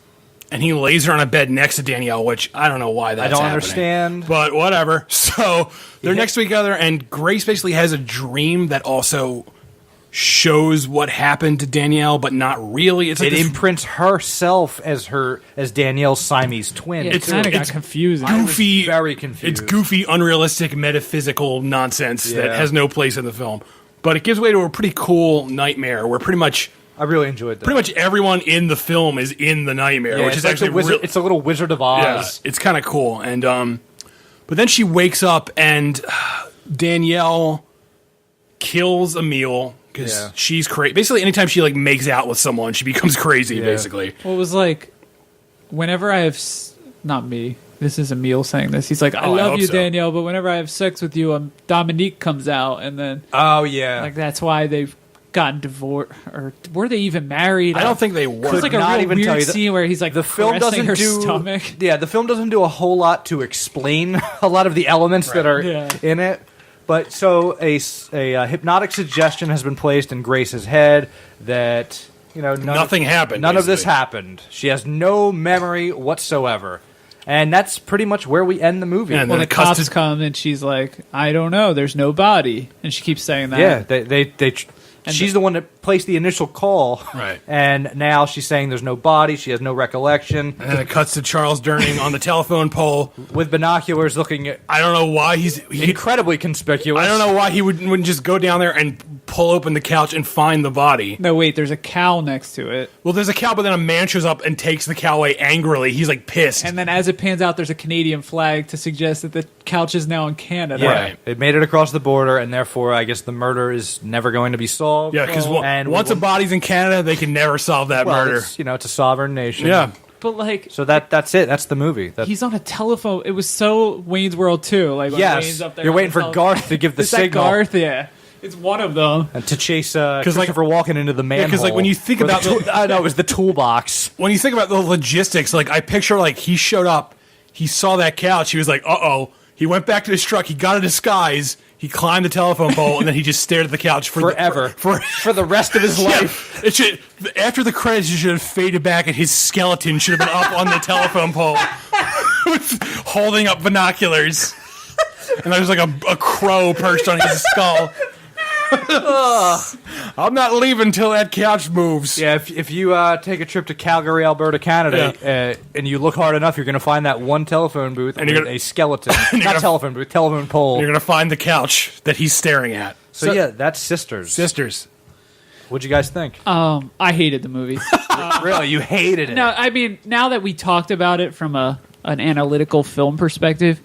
and he lays her on a bed next to Danielle, which I don't know why that's happening. understand. But whatever. So they're next to each other, and Grace basically has a dream that also shows what happened to Danielle, but not really. It's like it imprints herself as Danielle's Siamese twin. Yeah, it kind of got it's confusing. goofy, very confused. It's goofy, unrealistic, metaphysical nonsense that has no place in the film. But it gives way to a pretty cool nightmare where pretty much I really enjoyed that. pretty much everyone in the film is in the nightmare, which is like actually it's a little Wizard of Oz. yeah, it's kind of cool. And but then she wakes up and Danielle kills Emil because she's crazy. Basically, anytime she like makes out with someone, she becomes crazy. Basically, Well, it was like, whenever I have, not me, this is Emil saying this. He's like, I Oh, I love hope you, so. Danielle, but whenever I have sex with you, Dominique comes out, and then Oh yeah. like that's why they've gotten divorced, or were they even married? I don't think they were. It's like a not real even tell weird you that scene where he's like the film caressing doesn't her do stomach. Yeah, the film doesn't do a whole lot to explain a lot of the elements that are in it. But so a hypnotic suggestion has been placed in Grace's head that Nothing happened, None of this basically. happened. She has no memory whatsoever, and that's pretty much where we end the movie. And Well, then the it cuts cops to- come and she's like, I don't know, there's no body, and she keeps saying that. Yeah, they she's the one that placed the initial call, Right. And now she's saying there's no body, she has no recollection. And then it cuts to Charles Durning on the telephone pole With binoculars, looking at I don't know why he incredibly conspicuous. I don't know why he wouldn't just go down there and pull open the couch and find the body. No, wait, there's a cow next to it. Well, there's a cow, but then a man shows up and takes the cow away angrily. He's like pissed. And then as it pans out, there's a Canadian flag to suggest that the couch is now in Canada. Yeah, Right. it made it across the border, and therefore, I guess the murder is never going to be solved. Yeah, because And once a body's in Canada, they can never solve that murder. it's a sovereign nation. Yeah. But like, So that's it. That's the movie. he's on a telephone. It was so Wayne's World too. Like when Yes, Wayne's up there you're on waiting the for telephone. Garth to give the Is that signal. Garth? Yeah, it's one of them. And to chase like- Christopher Walken into the manhole. because, like, when you think Or about I know it was the toolbox. When you think about the logistics, like I picture like he showed up, he saw that couch, he was like, uh-oh. He went back to his truck, he got a disguise, he climbed the telephone pole, and then he just stared at the couch Forever. for the rest of his life. It should, after the credits, you should have faded back, and his skeleton should have been up on the telephone pole, holding up binoculars, and there was like a crow perched on his skull. I'm not leaving till that couch moves. Yeah, if you take a trip to Calgary, Alberta, Canada, and you look hard enough, you're going to find that one telephone booth And with you're gonna- a skeleton. you're Not gonna- telephone booth, telephone pole. You're gonna find the couch that he's staring at. So yeah, that's Sisters. Sisters. What'd you guys think? I hated the movie. Really, you hated it. No, I mean, now that we talked about it from an analytical film perspective,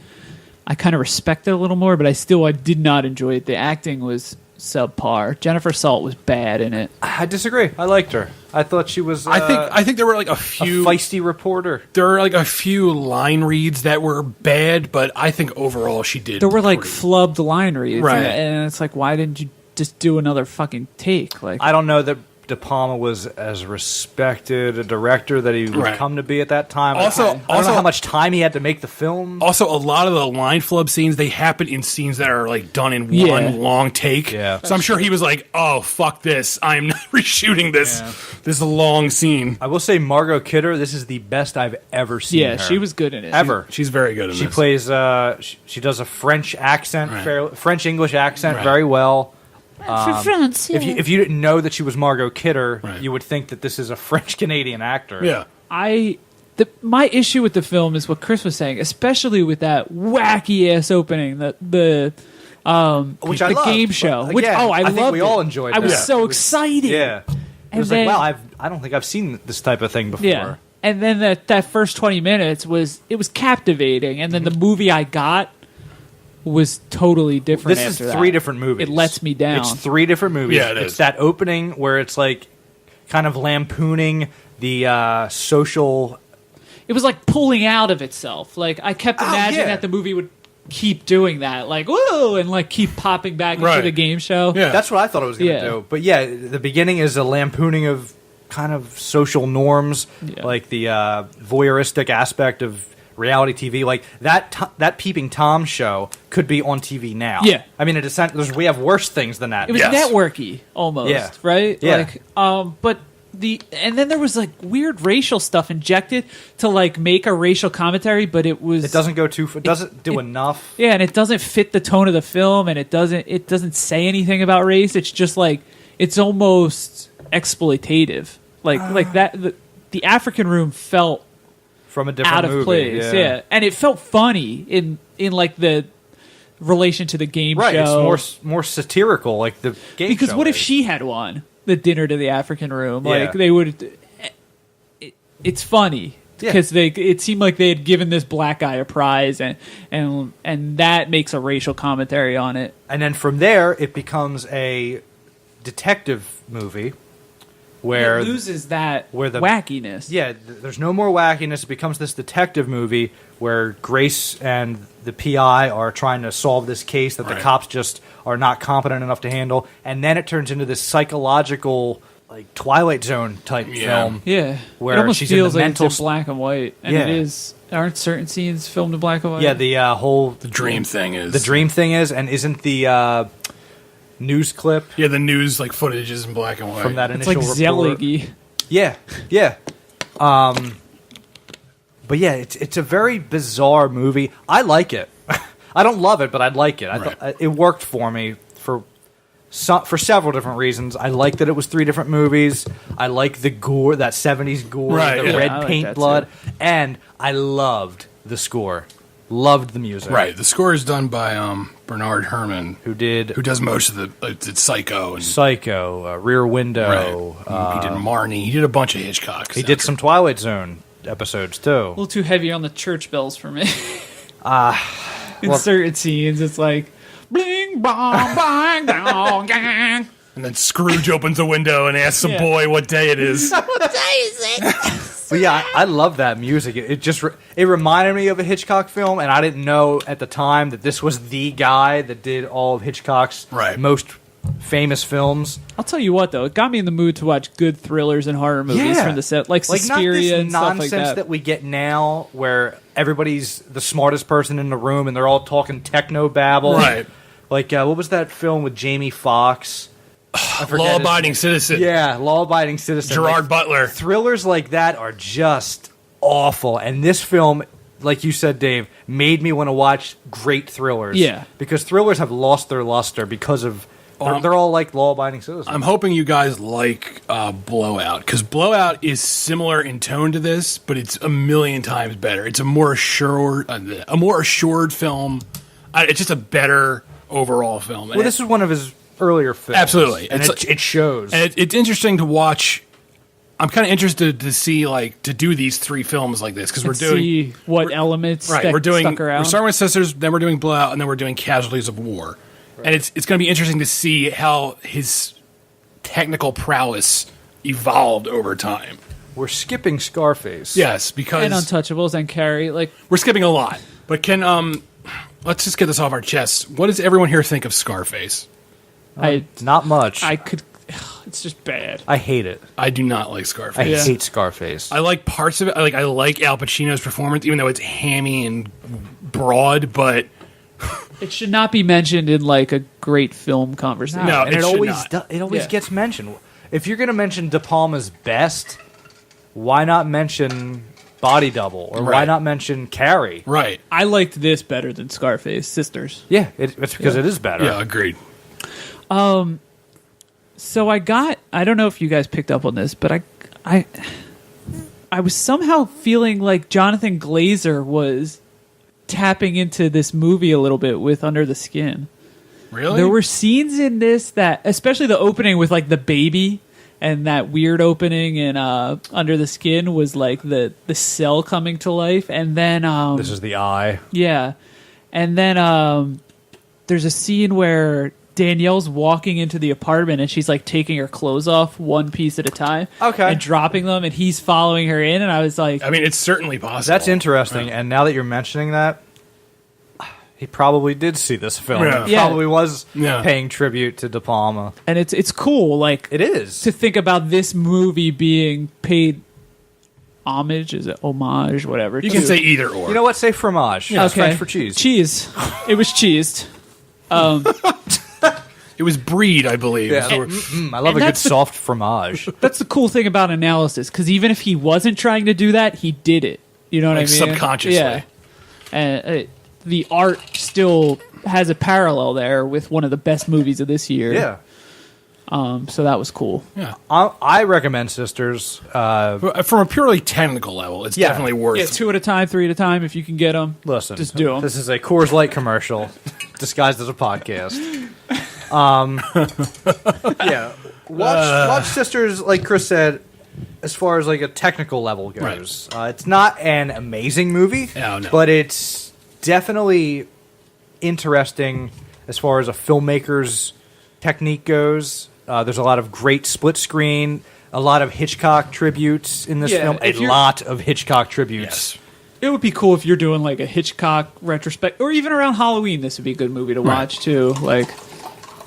I kind of respect it a little more. But I did not enjoy it. The acting was subpar. Jennifer Salt was bad in it. I disagree. I liked her. I thought she was. I think there were like a a few feisty reporter. there were like a few line reads that were bad, but I think overall she did. There were like pretty- flubbed line reads, Right. and it's like, why didn't you just do another fucking take? Like, I don't know that De Palma was as respected a director that he would Right. come to be at that time. Also- I don't also- know how much time he had to make the film. Also, a lot of the line flub scenes, they happen in scenes that are like done in Yeah. one long take. Yeah. So I'm sure he was like, "Oh fuck this! I'm not reshooting this. This is a long scene." I will say, Margot Kidder. This is the best I've ever seen. yeah, her. she was good in it. ever. She's very good in She this. plays. She does a French accent, Right. French English accent, Right. very well. For France, If you didn't know that she was Margot Kidder, Right. you would think that this is a French Canadian actor. Yeah. My issue with the film is what Chris was saying, especially with that wacky ass opening, the Which I loved, game but show. again, Which I loved think we all it. enjoyed I was that. so It was- excited. Yeah. It And was then- like, wow, I don't think I've seen this type of thing before. Yeah. And then that first 20 minutes was captivating, and then the movie I got was totally different. This is after three that. different movies. It lets me down. It's three different movies. Yeah, it It's is. that opening where it's like kind of lampooning the social. It was like pulling out of itself. Like I kept imagining yeah. that the movie would keep doing that, like whoa, and like keep popping back into Right. the game show. Yeah. That's what I thought it was going to Yeah. do. But yeah, the beginning is a lampooning of kind of social norms, Yeah. like the voyeuristic aspect of reality TV. Like that Peeping Tom show could be on TV now. Yeah. I mean, we have worse things than that. It was Yes. networky almost, Yeah. right? Yeah. Like, but and then there was like weird racial stuff injected to like make a racial commentary, but it doesn't go too. It doesn't do enough. Yeah, and it doesn't fit the tone of the film, and it doesn't say anything about race. It's just like it's almost exploitative, like that. The African Room felt from a different out of movie, place, yeah, and it felt funny in like the relation to the game right, show. It's more satirical, like the game show. Because what if she had won the dinner to the African Room? Like they would. It's funny because it seemed like they had given this black guy a prize, and that makes a racial commentary on it. And then from there, it becomes a detective movie where it loses that where the wackiness. Yeah, there's no more wackiness. It becomes this detective movie where Grace and the PI are trying to solve this case that the cops just are not competent enough to handle, and then it turns into this psychological, like Twilight Zone type film. Yeah, where it almost she's feels in the like mental it's in black and white, and it is. Aren't certain scenes filmed in black and white? Yeah, the dream thing is and isn't the news clip? Yeah, the news like footage is in black and white from that it's initial like report. Zelig-y. Yeah. But yeah, it's a very bizarre movie. I like it. I don't love it, but I like it. I thought it worked for me for several different reasons. I like that it was 3 different movies. I like the gore, that 70s gore, the red paint blood, and I loved the score. Loved the music. Right. The score is done by Bernard Herrmann, who does most of the did Psycho and Rear Window. He did Marnie. He did a bunch of Hitchcock. He did some Twilight Zone episodes too. A little too heavy on the church bells for me. In certain scenes, it's like bling bong bang dong gang. And then Scrooge opens the window and asks the boy what day it is. What day is it? But yeah, I love that music. It reminded me of a Hitchcock film, and I didn't know at the time that this was the guy that did all of Hitchcock's most famous films. I'll tell you what, though, it got me in the mood to watch good thrillers and horror movies from the set, like Suspiria and stuff like that. Nonsense that we get now, where everybody's the smartest person in the room and they're all talking techno babble. Right. Like what was that film with Jamie Foxx? Law-abiding citizen. Yeah, law-abiding citizen. Gerard Butler. Thrillers like that are just awful. And this film, like you said, Dave, made me want to watch great thrillers. Yeah. Because thrillers have lost their luster because of... They're all like law-abiding citizens. I'm hoping you guys like Blowout, because Blowout is similar in tone to this, but it's a million times better. It's a more assured film. It's just a better overall film. Well, this is one of his earlier films. Absolutely. And it shows. And it's interesting to watch. I'm kind of interested to see, to do these 3 films like this, because we're doing... see what elements stuck around. We're starting with Sisters, then we're doing Blowout, and then we're doing Casualties of War. Right. And it's going to be interesting to see how his technical prowess evolved over time. We're skipping Scarface. Yes, because... And Untouchables and Carrie. We're skipping a lot. But let's just get this off our chests. What does everyone here think of Scarface? Not much. It's just bad. I hate it. I do not like Scarface. I hate Scarface. I like parts of it. I like Al Pacino's performance, even though it's hammy and broad, but... It should not be mentioned in a great film conversation. No, and it always gets mentioned. If you're going to mention De Palma's best, why not mention Body Double, or why not mention Carrie? Right. I liked this better than Scarface Sisters. Yeah, it's because it is better. Yeah, agreed. So I don't know if you guys picked up on this, but I was somehow feeling like Jonathan Glazer was tapping into this movie a little bit with Under the Skin. Really? There were scenes in this that, especially the opening with the baby, and that weird opening in Under the Skin was the cell coming to life, and then this is the eye. Yeah, and then there's a scene where Danielle's walking into the apartment and she's taking her clothes off one piece at a time, and dropping them, and he's following her in, and I was like, I mean, it's certainly possible. That's interesting, and now that you're mentioning that, he probably did see this film. Yeah. He probably was paying tribute to De Palma, and it's cool. It is to think about this movie being paid homage. Is it homage? Whatever. You can say either or. You know what? Say fromage. Yeah, French for cheese. Cheese. It was cheesed. It was Breed, I believe. Yeah. So I love a good soft fromage. That's the cool thing about analysis, because even if he wasn't trying to do that, he did it. You know what I mean? Subconsciously. Yeah. And the art still has a parallel there with one of the best movies of this year. Yeah. So that was cool. yeah. I recommend Sisters. From a purely technical level, it's definitely worth Yeah, 2 at a time, 3 at a time. If you can get them, Listen, just do them. This is a Coors Light commercial disguised as a podcast. Yeah, watch Sisters. Like Chris said, as far as like a technical level goes, it's not an amazing movie, No. but it's definitely interesting as far as a filmmaker's technique goes. There's a lot of great split screen, a lot of Hitchcock tributes in this film, a lot of Hitchcock tributes. Yes. It would be cool if you're doing like a Hitchcock retrospect, or even around Halloween. This would be a good movie to watch too. Like,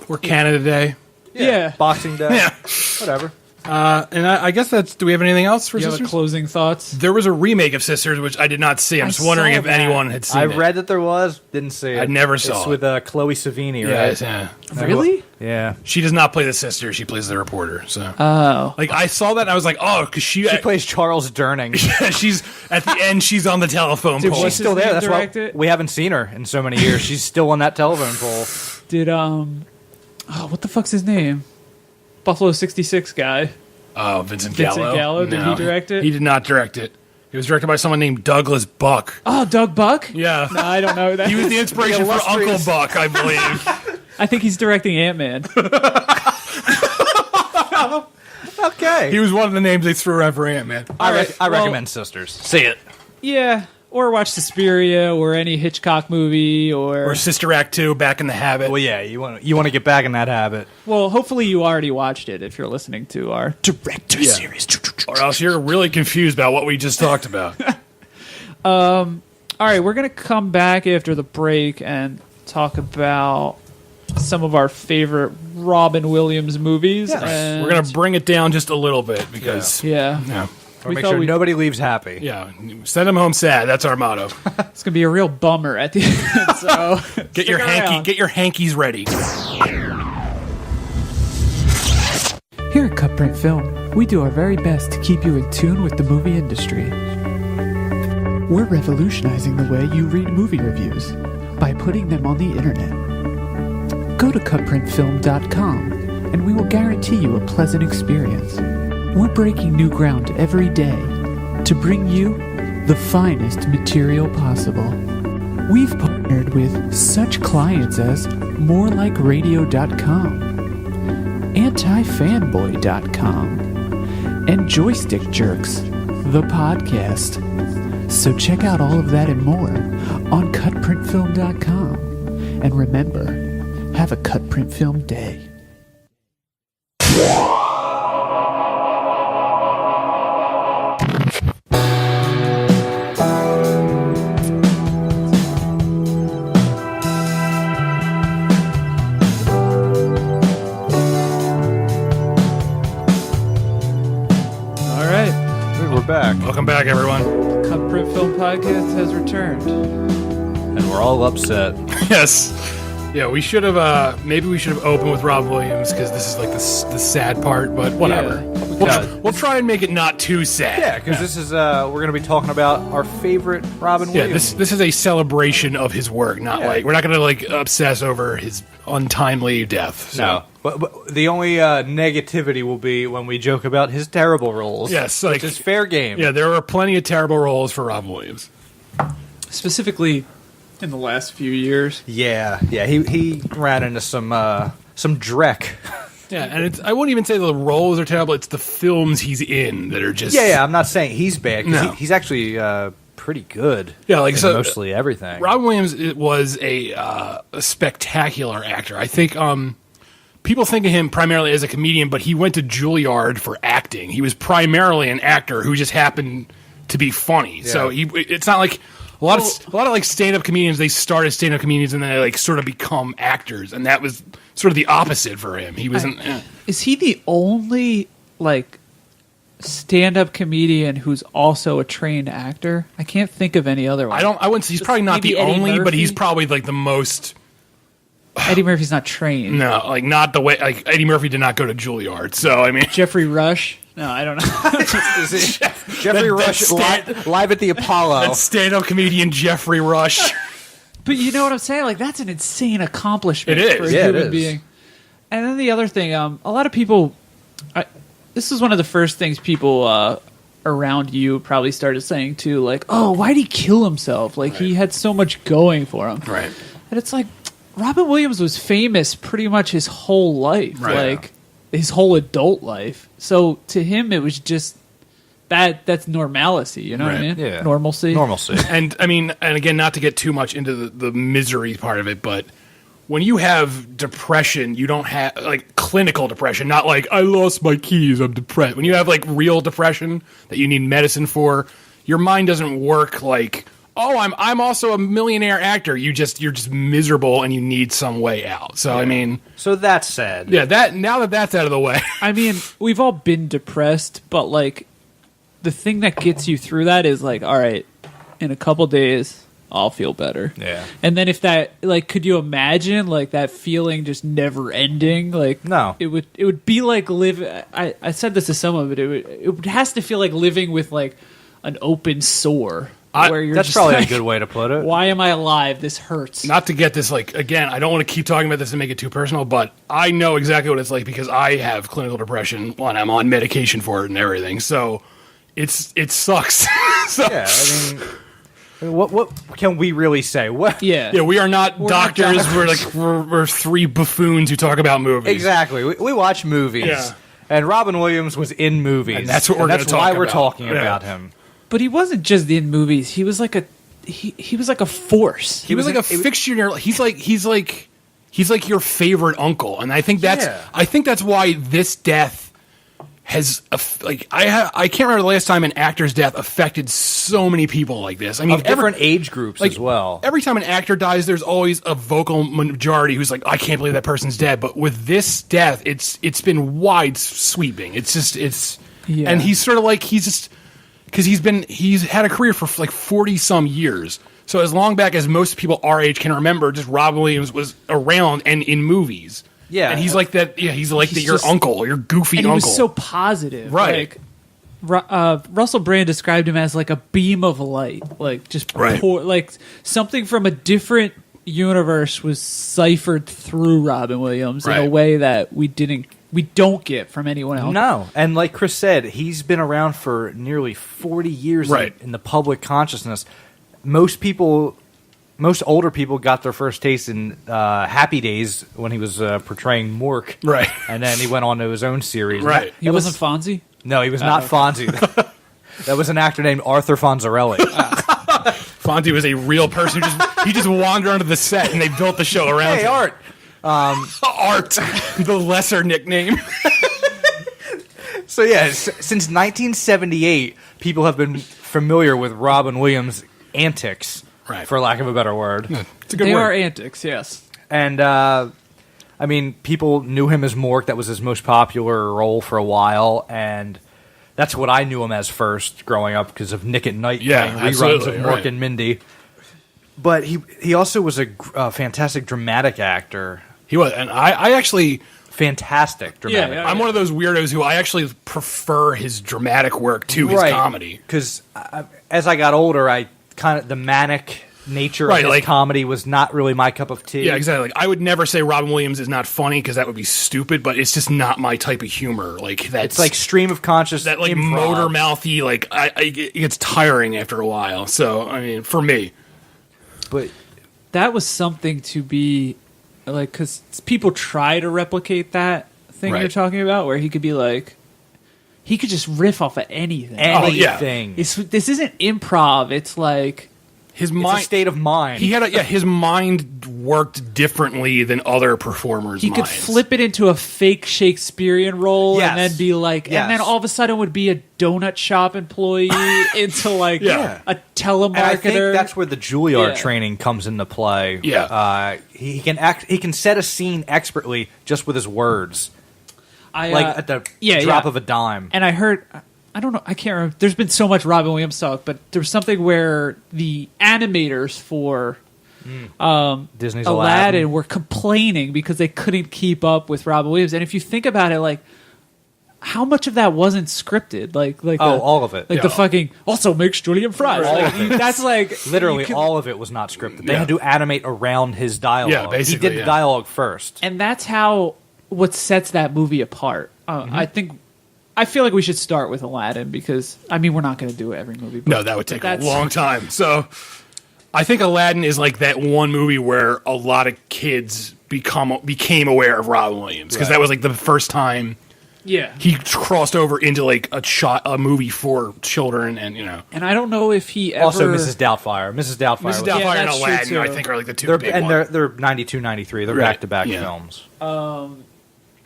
We're Canada Day. yeah. Boxing Day, Yeah. whatever. And I guess that's... Do we have anything else for You have Sisters? closing thoughts? There was a remake of Sisters, which I did not see. I'm I just wondering saw if that. anyone had seen I it. read that there was, didn't see it. I never saw It's it. with Chloe Savini, Yes, right? yeah. Really? Yeah. She does not play the sister. She plays the reporter. So, Oh. like, I saw that and I was like, oh, because she plays Charles Durning. she's at the end. She's on the telephone Did pole. what's She's still his there. name That's why direct it? we haven't seen her in so many years. She's still on that telephone pole. Did what the fuck's his name? Buffalo 66 guy. Oh, Vincent Vincent Gallo. Gallo? Did he No, direct it? He did not direct it. It was directed by someone named Douglas Buck. Oh, Doug Buck? Yeah. No, I don't know who that. He was the inspiration for Uncle illustrious- Buck, I believe. I think he's directing Ant-Man. Okay. He was one of the names they threw around for Ant-Man. I well- recommend Sisters. See it. Yeah. Or watch Suspiria or any Hitchcock movie Or Sister Act 2, Back in the Habit. Well, yeah, you want to get back in that habit. Well, hopefully you already watched it if you're listening to our director Yeah. series. Or else you're really confused about what we just talked about. All right, we're going to come back after the break and talk about some of our favorite Robin Williams movies. And We're going to bring it down just a little bit because... Yeah. Yeah. We Make thought sure we'd- nobody leaves happy. Yeah. Send them home sad. That's our motto. It's going to be a real bummer at the end. So Get your hankies ready. Here at CutPrint Film, we do our very best to keep you in tune with the movie industry. We're revolutionizing the way you read movie reviews by putting them on the internet. Go to CutPrintFilm.com and we will guarantee you a pleasant experience. We're breaking new ground every day to bring you the finest material possible. We've partnered with such clients as MoreLikeRadio.com, AntiFanboy.com, and Joystick Jerks, the podcast. So check out all of that and more on CutPrintFilm.com. And remember, have a CutPrint Film day. We're back. Welcome back, everyone. CutPrint Film Podcast has returned. And we're all upset. Yes. Yeah, we should have, maybe we should have opened with Rob Williams because this is like the sad part, but whatever. Yeah. We'll try and make it not too sad. Yeah, because this is we're going to be talking about our favorite Robin Yeah, Williams. this is a celebration of his work, not Yeah. like we're not going to like obsess over his untimely death. So. No, but the only negativity will be when we joke about his terrible roles. Yes, like- which is fair game. Yeah, there were plenty of terrible roles for Rob Williams. Specifically in the last few years. yeah. He ran into some dreck. Yeah, and I wouldn't even say the roles are terrible. It's the films he's in that are just Yeah. I'm not saying he's bad. 'Cause No. he's actually pretty good. Yeah, like in so. mostly everything. Robin Williams was a spectacular actor. I think people think of him primarily as a comedian, but he went to Juilliard for acting. He was primarily an actor who just happened to be funny. Yeah. So it's not like a lot of like stand-up comedians. They start as stand-up comedians and then they like sort of become actors, and that was sort of the opposite for him. He wasn't. Is he the only like stand-up comedian who's also a trained actor? I can't think of any other one. I wouldn't say he's probably not Maybe the Eddie only, but he's Murphy? probably like the most Eddie Murphy's not trained. No, like not the way. Like Eddie Murphy did not go to Juilliard, so I mean, Jeffrey Rush. No, I don't know. Jeffrey Rush live at the Apollo. that stand-up comedian Jeffrey Rush. But you know what I'm saying? Like, that's an insane accomplishment It is. for a Yeah, it human is. being. And then the other thing, a lot of people, this is one of the first things people around you probably started saying too, like, oh, why'd he kill himself? Like, he had so much going for him. Right. And it's like, Robin Williams was famous pretty much his whole life, Right. like his whole adult life. So to him, it was just that's normalcy, you know what I Right. mean? Yeah. Normalcy. And I mean, and again, not to get too much into the misery part of it, but when you have depression, you don't have like clinical depression, not like I lost my keys, I'm depressed. When you have like real depression that you need medicine for, your mind doesn't work like, oh, I'm also a millionaire actor. You're just miserable and you need some way out. So I mean, So that said, yeah, now that that's out of the way, I mean, we've all been depressed, but like the thing that gets you through that is like, all right, in a couple days, I'll feel better. Yeah. And then if that, like, could you imagine like that feeling just never ending? Like, No. it would be like I said this to someone, but it has to feel like living with like an open sore. Where you're that's just probably like, a good way to put it. Why am I alive? This hurts. not to get this like again, I don't want to keep talking about this and make it too personal, but I know exactly what it's like because I have clinical depression when I'm on medication for it and everything. So it sucks. So Yeah, I mean, what can we really say? What? Yeah. we are not We're not doctors. doctors. We're three buffoons who talk about movies. Exactly. We watch movies, Yeah. and Robin Williams was in movies, And that's what we're gonna that's talk why we're about. talking Yeah. about him. But he wasn't just in movies. He was like a he was like a force. He was like a fixture in your. He's like your favorite uncle, and I think that's why this death has I can't remember the last time an actor's death affected so many people like this. I mean, Of different age groups like, as well. Every time an actor dies, there's always a vocal majority who's like, I can't believe that person's dead. But with this death, it's been wide sweeping. Yeah. And he's sort of like because he's had a career for like 40 some years. So as long back as most people our age can remember, just Robin Williams was around and in movies. Yeah. And he's like that. Yeah, he's like He's your just- uncle, your goofy and uncle. he was so positive. Right. Like, Russell Brand described him as like a beam of light, like just Right. like something from a different universe was ciphered through Robin Williams in a Right. way that we don't get from anyone else. No, and like Chris said, he's been around for nearly 40 years Right. in the public consciousness. Most older people got their first taste in Happy Days when he was portraying Mork. Right. And then he went on to his own series. Right. He wasn't Fonzie. No, he was not Fonzie. That was an actor named Arthur Fonzarelli. Fonzie was a real person. He just wandered onto the set, and they built the show around Hey, him. Art. Art, the lesser nickname. So yeah, since 1978, people have been familiar with Robin Williams' antics, Right. for lack of a better word. It's a good They word. are antics, yes. And I mean, people knew him as Mork. That was his most popular role for a while, and that's what I knew him as first growing up because of Nick at Night Yeah, playing reruns absolutely, of Mork right. and Mindy. But he also was a fantastic dramatic actor. He was, and I actually. Fantastic dramatic. Yeah, I'm one of those weirdos who I actually prefer his dramatic work to his comedy. Because as I got older, I kind of the manic nature Right, of his like- comedy was not really my cup of tea. Yeah, exactly. Like, I would never say Robin Williams is not funny because that would be stupid, but it's just not my type of humor. Like that's It's like stream of conscious that like improv. motor mouthy. Like it gets tiring after a while. So I mean, for me, But That was something to be like, because people try to replicate that thing Right. you're talking about, where he could be like, he could just riff off of anything. anything. This isn't improv. It's like his It's a mind. state of mind. He had his mind worked differently than other performers. he could flip it into a fake Shakespearean role Yes. and then be like, Yes. and then all of a sudden would be a donut shop employee into like Yeah. a And telemarketer. I think that's where the Juilliard Yeah. training comes into play. Yeah. He can act. He can set a scene expertly just with his words, like at the drop of a dime. And I heard, I don't know, I can't remember. There's been so much Robin Williams talk, but there was something where the animators for Disney's Aladdin were complaining because they couldn't keep up with Robin Williams. And if you think about it, like, how much of that wasn't scripted? All of it. Like the fucking, also makes Julian fries. All Like, of it. that's like... Literally, all of it was not scripted. They had to animate around his dialogue. Yeah, basically, He did the dialogue first. And that's what sets that movie apart. I feel like we should start with Aladdin because, I mean, we're not going to do every movie. No, that would take a long time. So I think Aladdin is like that one movie where a lot of kids became aware of Robin Williams because that was like the first time he crossed over into like a movie for children, and And I don't know if he ever... Also, Mrs. Doubtfire. Mrs. Doubtfire and Aladdin, I think, are like the two big ones. They're 92, 93. They're back-to-back films.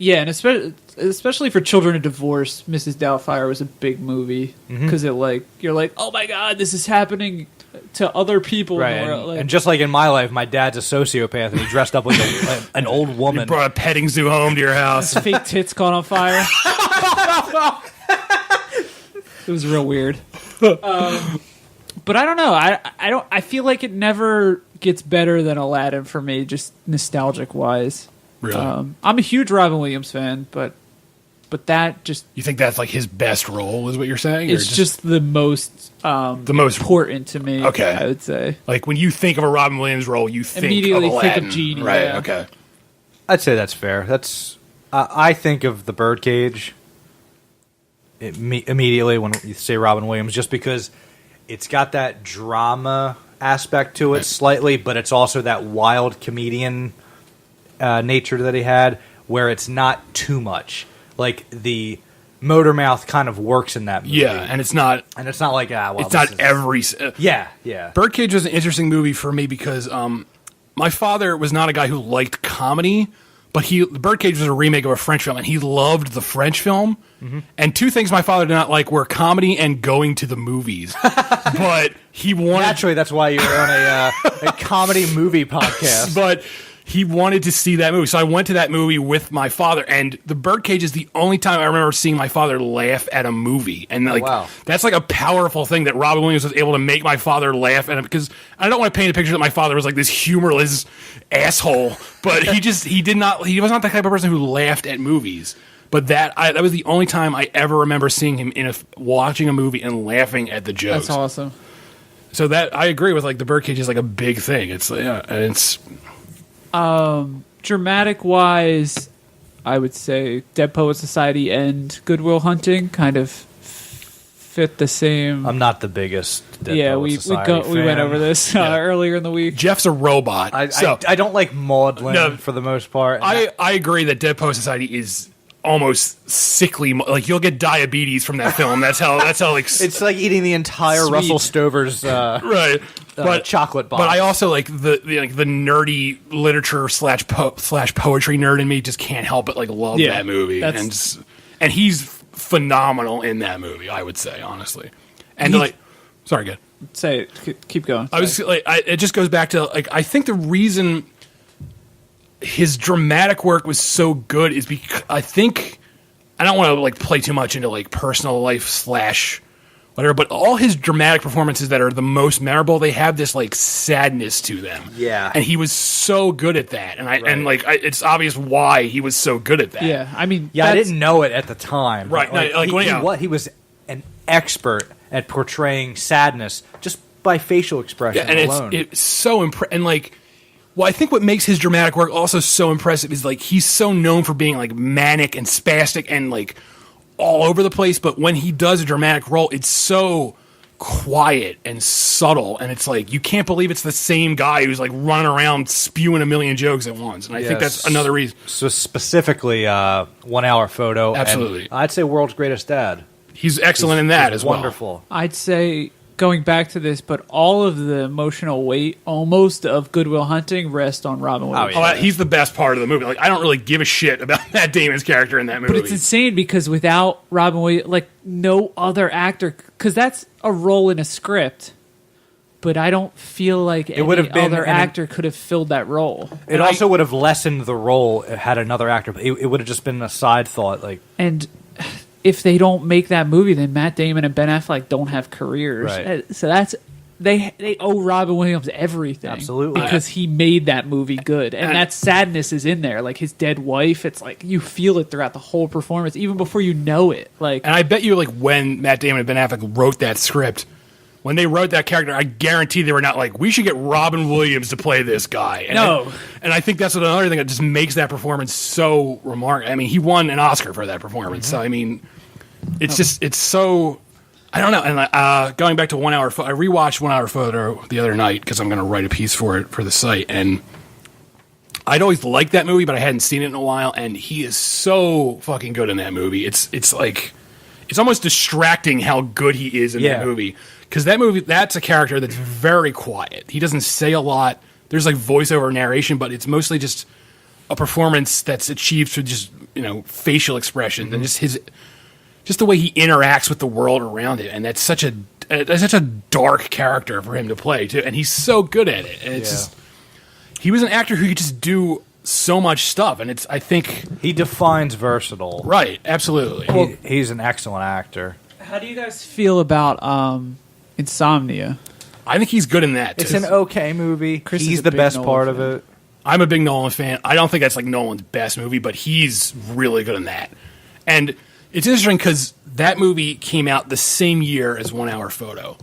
Yeah, and especially for children of divorce, Mrs. Doubtfire was a big movie because you're like, oh my god, this is happening to other people. Right, in the world. and just like in my life, my dad's a sociopath, and he dressed up like an old woman. You brought a petting zoo home to your house. Fake tits caught on fire. It was real weird. But I don't know. I feel like it never gets better than Aladdin for me, just nostalgic wise. Really? I'm a huge Robin Williams fan, but that just... You think that's like his best role, is what you're saying? It's just the most important to me, okay. I would say. Like, when you think of a Robin Williams role, you think immediately of Aladdin. think of Genie. Right, yeah. okay. I'd say that's fair. I think of The Birdcage immediately when you say Robin Williams, just because it's got that drama aspect to it slightly, but it's also that wild comedian nature that he had, where it's not too much. Like the motor mouth kind of works in that movie. Yeah, and it's not like it's not every. Yeah. Birdcage was an interesting movie for me because my father was not a guy who liked comedy, but Birdcage was a remake of a French film, and he loved the French film. And two things my father did not like were comedy and going to the movies. But he wanted... Naturally, that's why you're on a comedy movie podcast. But he wanted to see that movie. So I went to that movie with my father, and The Birdcage is the only time I remember seeing my father laugh at a movie. And that's like a powerful thing that Robin Williams was able to make my father laugh at him, because I don't want to paint a picture that my father was like this humorless asshole, but he was not the type of person who laughed at movies. But that was the only time I ever remember seeing him watching a movie and laughing at the jokes. That's awesome. So that I agree with, like, The Birdcage is like a big thing. It's dramatic wise, I would say Dead Poet Society and Good Will Hunting kind of fit the same. I'm not the biggest Dead Poet Society fan. We went over this earlier in the week. Jeff's a robot. I don't like maudlin for the most part. I agree that Dead Poet Society is almost sickly. Like, you'll get diabetes from that film. That's how like it's like eating the entire Sweet. Russell Stover's right. But chocolate box. But I also like the nerdy literature slash poetry nerd in me just can't help but like love that movie, and he's phenomenal in that movie, I would say, honestly. And sorry, good. Say it. Keep going. I was like, it just goes back to, like, I think the reason his dramatic work was so good is because I don't want to like play too much into like personal life slash whatever, but all his dramatic performances that are the most memorable, they have this like sadness to them. Yeah, and he was so good at that, and it's obvious why he was so good at that. Yeah, I mean, I didn't know it at the time. Right, he was an expert at portraying sadness just by facial expression alone. It's so and like. Well, I think what makes his dramatic work also so impressive is, like, he's so known for being, like, manic and spastic and, like, all over the place. But when he does a dramatic role, it's so quiet and subtle. And it's like, you can't believe it's the same guy who's, like, running around spewing a million jokes at once. And I think that's another reason. So specifically, 1 Hour Photo. Absolutely. And I'd say World's Greatest Dad. He's excellent in that as well. Wonderful. I'd say... Going back to this, but all of the emotional weight almost of Good Will Hunting rests on Robin Williams. He's the best part of the movie. Like, I don't really give a shit about Matt Damon's character in that movie. But it's insane because without Robin Williams, like, no other actor, because that's a role in a script, but I don't feel like any other actor could have filled that role. It also would have lessened the role had another actor. It would have just been a side thought. And if they don't make that movie, then Matt Damon and Ben Affleck don't have careers. Right. So that's they owe Robin Williams everything. Absolutely. Because he made that movie good. And that sadness is in there. Like his dead wife, it's like you feel it throughout the whole performance, even before you know it. Like, and I bet you, like, when Matt Damon and Ben Affleck wrote that script, when they wrote that character, I guarantee they were not like, we should get Robin Williams to play this guy. And No. and I think that's another thing that just makes that performance so remarkable. I mean, he won an Oscar for that performance. So, I mean, it's just, it's so, I don't know. And going back to 1 Hour Photo, I rewatched 1 Hour Photo the other night because I'm going to write a piece for it for the site. And I'd always liked that movie, but I hadn't seen it in a while. And he is so fucking good in that movie. It's like, it's almost distracting how good he is in that movie. Because that movie, that's a character that's very quiet. He doesn't say a lot. There's like voiceover narration, but it's mostly just a performance that's achieved through just, you know, facial expression and just the way he interacts with the world around it. And that's such a dark character for him to play too. And he's so good at it. And it's just, he was an actor who could just do so much stuff. And I think he defines versatile. Right. Absolutely. He's an excellent actor. how do you guys feel about Insomnia? I think he's good in that too. It's an okay movie. Chris is He's a the big best Nolan part fan. of it. I'm a big Nolan fan. I don't think that's like Nolan's best movie, but he's really good in that. And it's interesting because that movie came out the same year as 1 Hour Photo.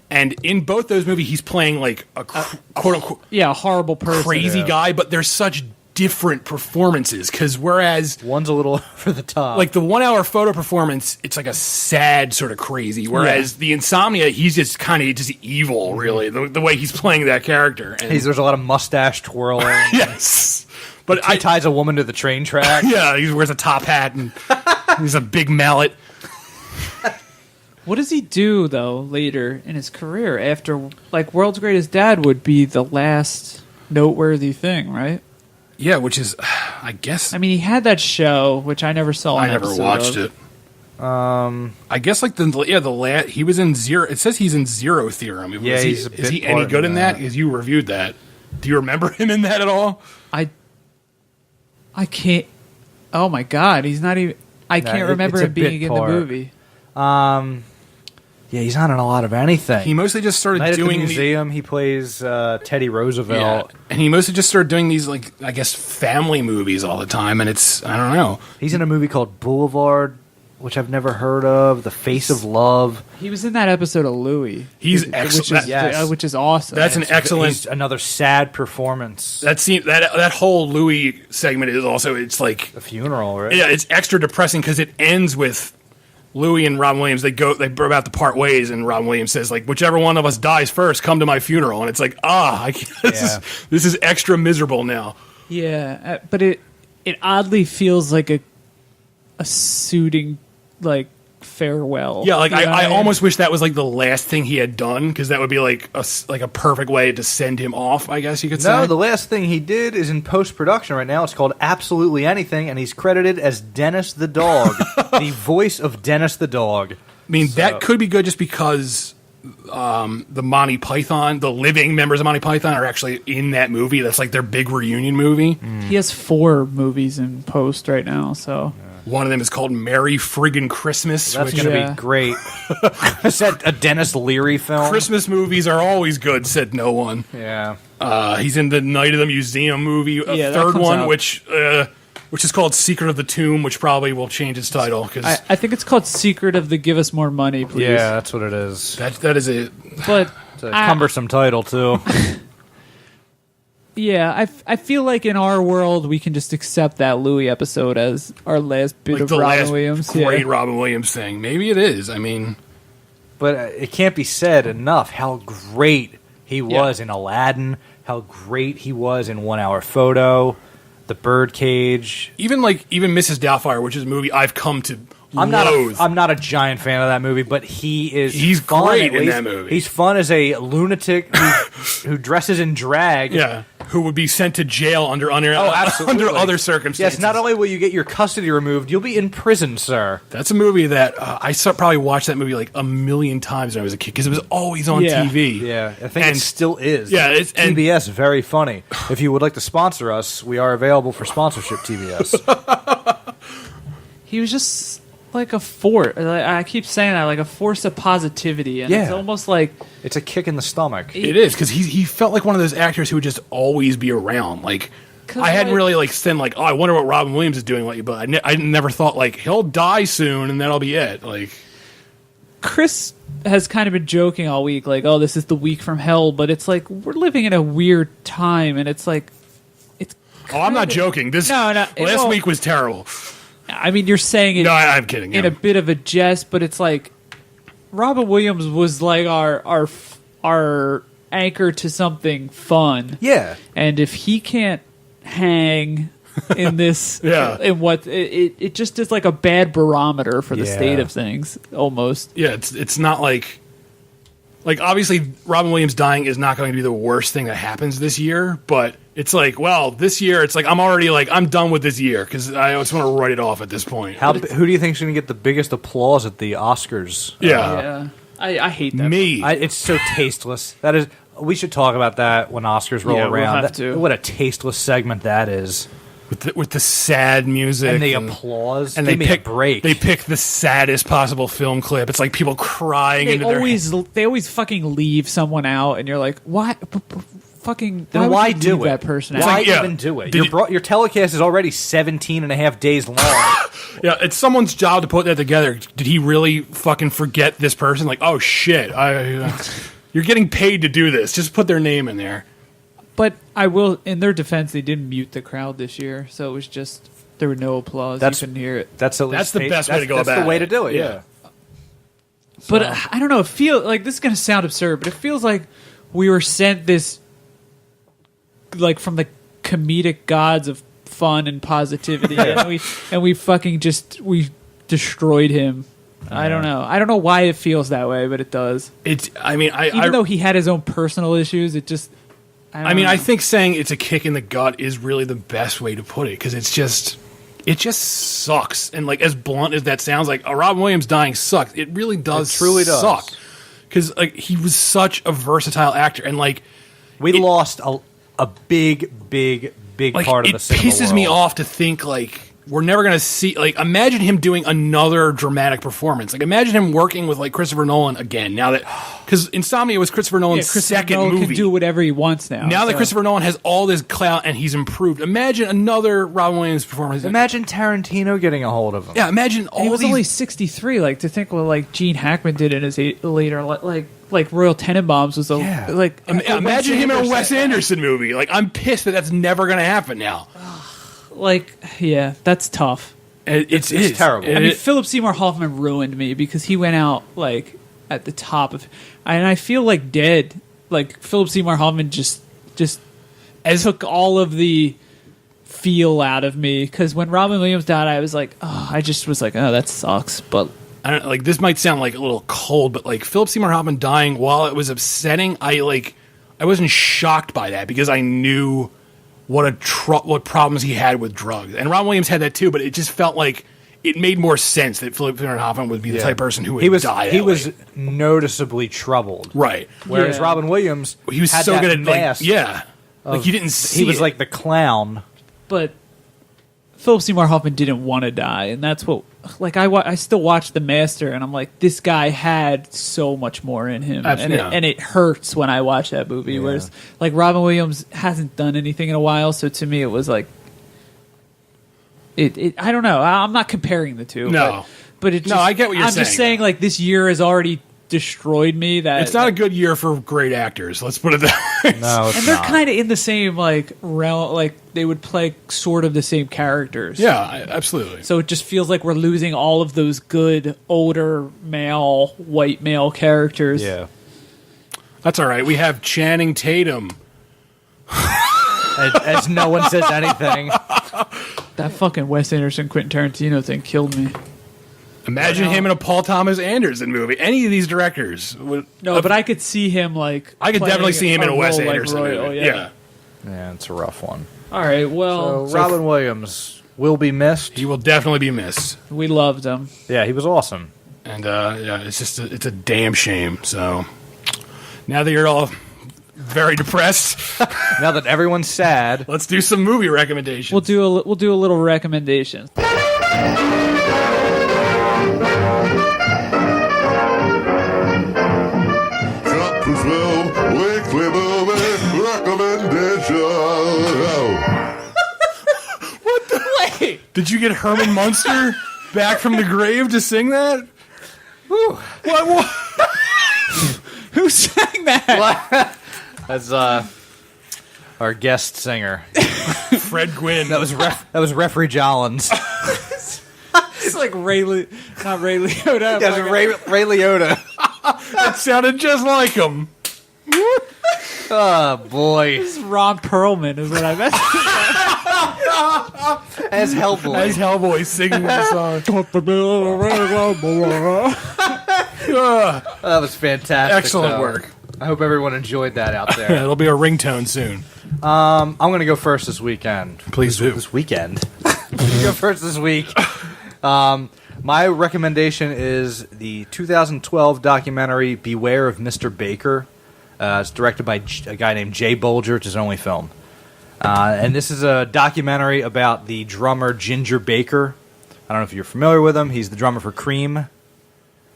And in both those movies, he's playing like a quote-unquote a horrible person. crazy guy, but they're such different performances. Because whereas one's a little over the top. like the 1 Hour Photo performance, it's like a sad sort of crazy. Whereas the Insomnia, he's just kind of just evil, really, the way he's playing that character. And there's a lot of mustache twirling. yes. But He ties a woman to the train track. yeah, he wears a top hat and he's a big mallet. What does he do though later in his career after like World's Greatest Dad would be the last noteworthy thing, right? Yeah, which is, I guess. I mean, he had that show which I never saw. I never watched it. I guess like the last he was in Zero. It says he's in Zero Theorem. Yeah, is he any good in that? Because you reviewed that. Do you remember him in that at all? I can't. Oh my God, he's not even. I can't remember him being in the movie. Yeah, he's not in a lot of anything. He mostly just started Night doing at the museum. He plays Teddy Roosevelt. and he mostly just started doing these like I guess family movies all the time. And it's I don't know. He's in a movie called Boulevard, which I've never heard of. The Face of Love. He was in that episode of Louie. He's excellent. Which is awesome. That's an excellent. He's another sad performance. That scene, that whole Louis segment is also it's like A funeral, right? yeah, it's extra depressing because it ends with Louis and Robin Williams. They're about to part ways, and Robin Williams says like, "Whichever one of us dies first, come to my funeral." And it's like, this is extra miserable now. Yeah, but it oddly feels like a suiting like farewell. Yeah, like You know what I mean? almost wish that was like the last thing he had done because that would be like a perfect way to send him off. I guess you could say. No, the last thing he did is in post-production right now. It's called Absolutely Anything, and he's credited as Dennis the Dog, the voice of Dennis the Dog. I mean, that could be good just because the Monty Python, the living members of Monty Python are actually in that movie. That's like their big reunion movie. He has 4 movies in post right now, so. One of them is called Merry Friggin' Christmas. That's which going to be great. Is that a Dennis Leary film? Christmas movies are always good, said no one. Yeah. He's in the Night of the Museum movie, a Yeah, that third comes one, out. which is called Secret of the Tomb, which probably will change its title. Cause I think it's called Secret of the Give Us More Money, Please. Yeah, that's what it is. that is it. But It's a cumbersome title, too. yeah, I feel like in our world we can just accept that Louis episode as our last bit Like of the Robin last Williams. great Yeah. Robin Williams thing. Maybe it is. I mean, But it can't be said enough how great he was in Aladdin, how great he was in 1 Hour Photo, The Birdcage. even Mrs. Doubtfire, which is a movie I've come to I'm loathe. not a giant fan of that movie, but he's fun, great at in least. that movie. He's fun as a lunatic who dresses in drag. Yeah, who would be sent to jail under absolutely. under other circumstances. Yes, not only will you get your custody removed, you'll be in prison, sir. That's a movie that probably watched that movie like a million times when I was a kid because it was always on Yeah. TV. Yeah, I think And- it still is. Yeah, it's- and- TBS, very funny. If you would like to sponsor us, we are available for sponsorship, TBS. He was just like a force. I keep saying that, like a force of positivity, and it's almost like it's a kick in the stomach. It is, because he felt like one of those actors who would just always be around. Like, I hadn't really like said like, oh, I wonder what Robin Williams is doing lately, but I never thought like he'll die soon and that'll be it. Like, Chris has kind of been joking all week, like, oh, this is the week from hell, but it's like we're living in a weird time, and it's like I'm not joking. Last week was terrible. I mean, you're saying it. No, I'm kidding. In a bit of a jest, but it's like Robin Williams was like our anchor to something fun. Yeah, and if he can't hang in this, in what it just is like a bad barometer for the state of things, almost. Yeah, it's not like obviously Robin Williams dying is not going to be the worst thing that happens this year, but it's like, well, this year it's like I'm done with this year because I just want to write it off at this point. Who do you think is going to get the biggest applause at the Oscars? I hate that. It's so tasteless. That is. We should talk about that when Oscars roll around. We'll have to. What a tasteless segment that is. With the sad music and the applause, and they pick the saddest possible film clip. It's like people crying into their heads. They always fucking leave someone out, and you're like, why? Fucking then why do that person? Why even do it? Your telecast is already 17 and a half days long. Yeah, it's someone's job to put that together. Did he really fucking forget this person? Like, oh shit, you're getting paid to do this. Just put their name in there. But I will, in their defense, they didn't mute the crowd this year, so it was just there were no applause. You couldn't hear it. That's the best way to go about it. That's the way to do it. Yeah. But I don't know. It feels like this is going to sound absurd, but it feels like we were sent this, like from the comedic gods of fun and positivity, and we fucking we destroyed him. I don't know. I don't know why it feels that way, but it does. Even though he had his own personal issues, it just. I think saying it's a kick in the gut is really the best way to put it because it just sucks. And like as blunt as that sounds, like Robin Williams dying sucks. It really does. It truly does suck because like he was such a versatile actor, and like we lost a big like, part of the cinema world. It pisses me off to think like. We're never going to see, like, imagine him doing another dramatic performance. Like, imagine him working with, like, Christopher Nolan again. Now that, because Insomnia was Christopher Nolan's second movie. He can do whatever he wants now. Now that Christopher Nolan has all this clout and he's improved, imagine another Robin Williams performance. Imagine Tarantino getting a hold of him. Yeah, imagine all he was only 63. Like, to think what, like, Gene Hackman did in his later, like Royal Tenenbaums was imagine him in a Wes Anderson movie. Like, I'm pissed that that's never going to happen now. Like, yeah, that's tough. It's terrible. I mean, Philip Seymour Hoffman ruined me because he went out like at the top of, and I feel like dead. Like Philip Seymour Hoffman just took all of the feel out of me because when Robin Williams died, I was like, oh, that sucks. But I don't like this might sound like a little cold, but like Philip Seymour Hoffman dying, while it was upsetting, I wasn't shocked by that because I knew. What problems he had with drugs. And Robin Williams had that too, but it just felt like it made more sense that Philip Seymour Hoffman would be the type of person who would die. He was noticeably troubled. Right. Whereas Robin Williams he was so good at mask. Like you didn't see he was like the clown. But Philip Seymour Hoffman didn't want to die, and that's what like I still watch The Master, and I'm like, this guy had so much more in him, and it hurts when I watch that movie. Yeah. Whereas like Robin Williams hasn't done anything in a while, so to me it was like it I don't know. I'm not comparing the two. No, but it just, I get what you're saying. I'm just saying like this year has already destroyed me. That it's not a good year for great actors. Let's put it that way. No, and they're kind of in the same like realm. Like they would play sort of the same characters. Yeah, absolutely. So it just feels like we're losing all of those good older white male characters. Yeah, that's all right. We have Channing Tatum. as no one says anything. That fucking Wes Anderson, Quentin Tarantino thing killed me. Imagine him in a Paul Thomas Anderson movie. Any of these directors would. No, but I could see him like. I could definitely see him in a Wes Anderson movie. Yeah, it's a rough one. All right, well, so Robin Williams will be missed. He will definitely be missed. We loved him. Yeah, he was awesome. And it's just it's a damn shame. So now that you're all very depressed, now that everyone's sad, let's do some movie recommendations. We'll do a little recommendation. CutPrintFilm Weekly Movie Recommendation. Did you get Herman Munster back from the grave to sing that? What? Who sang that? That's our guest singer. Fred Gwynn. That was Referee Jollins. It's like not Ray Liotta. Yeah, Ray Liotta. That sounded just like him. Oh boy, It's Ron Perlman is what I meant. as Hellboy. As Hellboy singing the song. That was fantastic. Excellent though. work. I hope everyone enjoyed that out there. It'll be a ringtone soon. I'm going to go first this weekend. Please do. This weekend. I'm going to go first this week. My recommendation is the 2012 documentary Beware of Mr. Baker. It's directed by a guy named Jay Bolger. It's his only film. And this is a documentary about the drummer Ginger Baker. I don't know if you're familiar with him. He's the drummer for Cream.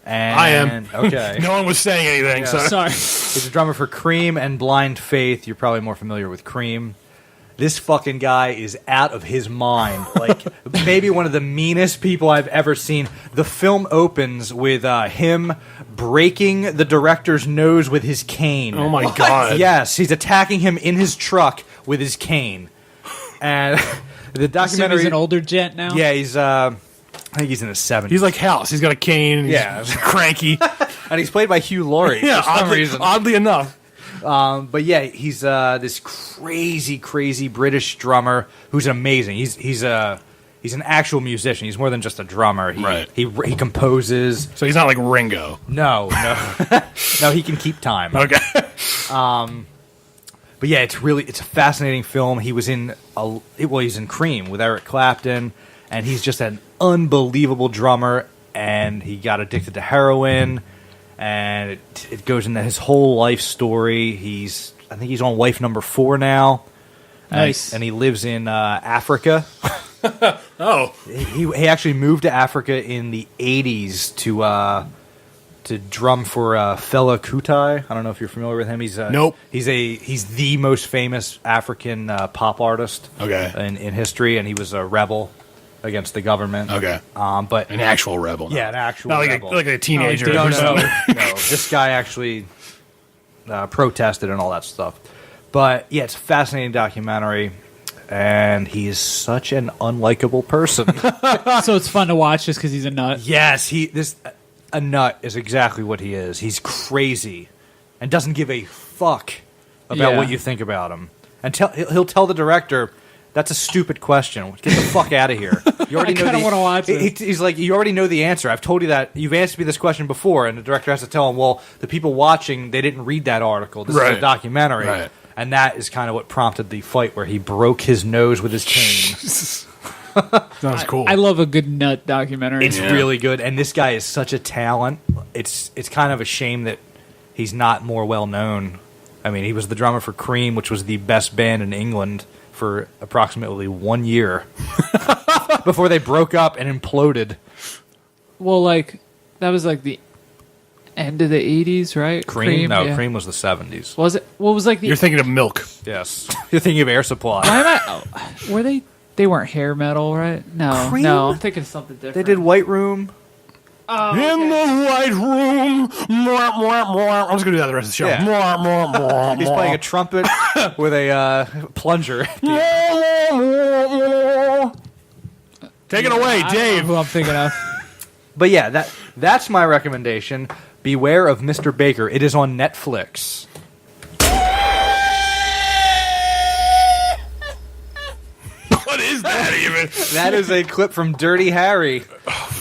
And, I am. Okay. No one was saying anything, so. Sorry. He's a drummer for Cream and Blind Faith. You're probably more familiar with Cream. This fucking guy is out of his mind. Like, maybe one of the meanest people I've ever seen. The film opens with him breaking the director's nose with his cane. Oh, my God. Yes, he's attacking him in his truck with his cane. And the documentary... He's an older gent now? Yeah, he's... I think he's in his 70s. He's like House. He's got a cane. He's Yeah. cranky. And he's played by Hugh Laurie Yeah, for some reason. oddly enough. But yeah, he's this crazy British drummer who's amazing. He's an actual musician. He's more than just a drummer. He composes. So he's not like Ringo. No, no, he can keep time. Okay. But yeah, it's a fascinating film. He was he's in Cream with Eric Clapton, and he's just an unbelievable drummer. And he got addicted to heroin. And it goes into his whole life story. I think he's on wife number 4 now. Nice. And he lives in Africa. Oh. He actually moved to Africa in the 80s to drum for Fela Kuti. I don't know if you're familiar with him. Nope. He's the most famous African pop artist. Okay. In history, and he was a rebel against the government. Okay. But An actual rebel. yeah, an actual Not rebel. like a teenager. No, or something. no. This guy actually protested and all that stuff. But yeah, it's a fascinating documentary, and he is such an unlikable person. So it's fun to watch just because he's a nut. Yes, a nut is exactly what he is. He's crazy and doesn't give a fuck about Yeah. what you think about him. And he'll tell the director, "That's a stupid question. Get the fuck out of here." You already I kinda wanna watch this. He's like, "You already know the answer. I've told you that. You've answered me this question before." And the director has to tell him, "Well, the people watching, they didn't read that article. This is Right. a documentary." Right. And that is kind of what prompted the fight where he broke his nose with his cane. Sounds cool. I love a good nut documentary. It's really good, and this guy is such a talent. It's kind of a shame that he's not more well known. I mean, he was the drummer for Cream, which was the best band in England for approximately 1 year before they broke up and imploded. Well, like, that was like the end of the 80s, right? Cream? No, yeah. Cream was the 70s. Was it? What was like the... You're thinking of Milk. Yes. You're thinking of Air Supply. Why am I... Oh, were they... They weren't hair metal, right? No. Cream? No, I'm thinking of something different. They did White Room. Oh, In okay. the White Room. Mwah, mwah, mwah. I'm just going to do that the rest of the show. Yeah. Mwah, mwah, mwah, He's mwah. playing a trumpet with a plunger. Take it away, I don't know Dave. who I'm thinking of. But yeah, that's my recommendation. Beware of Mr. Baker. It is on Netflix. What is that even? That is a clip from Dirty Harry,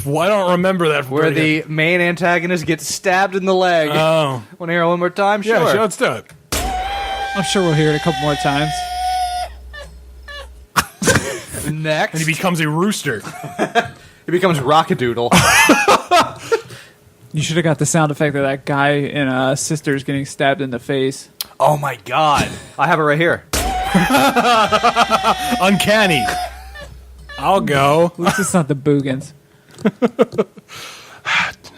Well, I don't remember that. from where Dirty the main antagonist gets stabbed in the leg. Oh. Want to hear it one more time? Sure. Yeah, let's do it. I'm sure we'll hear it a couple more times. Next, And he becomes a rooster. he becomes Rockadoodle. You should have got the sound effect of that guy in Sisters getting stabbed in the face. Oh my god. I have it right here. Uncanny. I'll go. At least it's not the Boogans.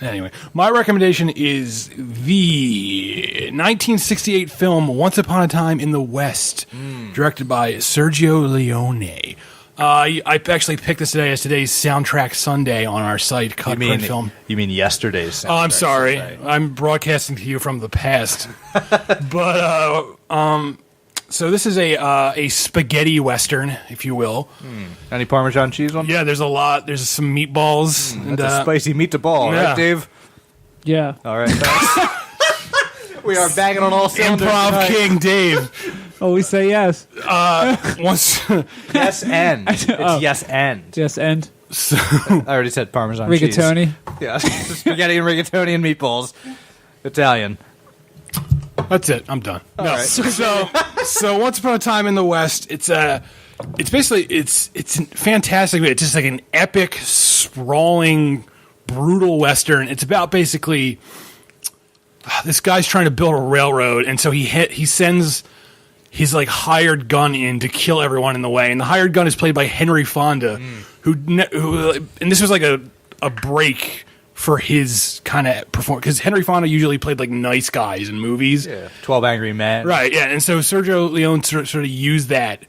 Anyway, my recommendation is the 1968 film Once Upon a Time in the West, directed by Sergio Leone. I actually picked this today as today's Soundtrack Sunday on our site, CutPrintFilm. You mean yesterday's? Oh, I'm sorry. Sunday. I'm broadcasting to you from the past. But so this is a spaghetti western, if you will. Any Parmesan cheese on? Yeah, there's a lot. There's some meatballs. That's a spicy meatball, yeah. right, Dave? Yeah. All right, thanks. We are banging on all cylinders. Improv tonight. King Dave. Always say yes. Once, Yes, and it's yes, and. Just end. so, I already said Parmesan cheese. Rigatoni. Yeah, spaghetti and rigatoni and meatballs. Italian. that's it. I'm done. No. right. So Once Upon a Time in the West. It's basically it's fantastic. It's just like an epic, sprawling, brutal western. It's about basically this guy's trying to build a railroad, and so he sends his like hired gun in to kill everyone in the way. And the hired gun is played by Henry Fonda, who and this was like a break for his kind of performance, because Henry Fonda usually played like nice guys in movies. Yeah. 12 Angry Men. Right, yeah. And so Sergio Leone sort of used that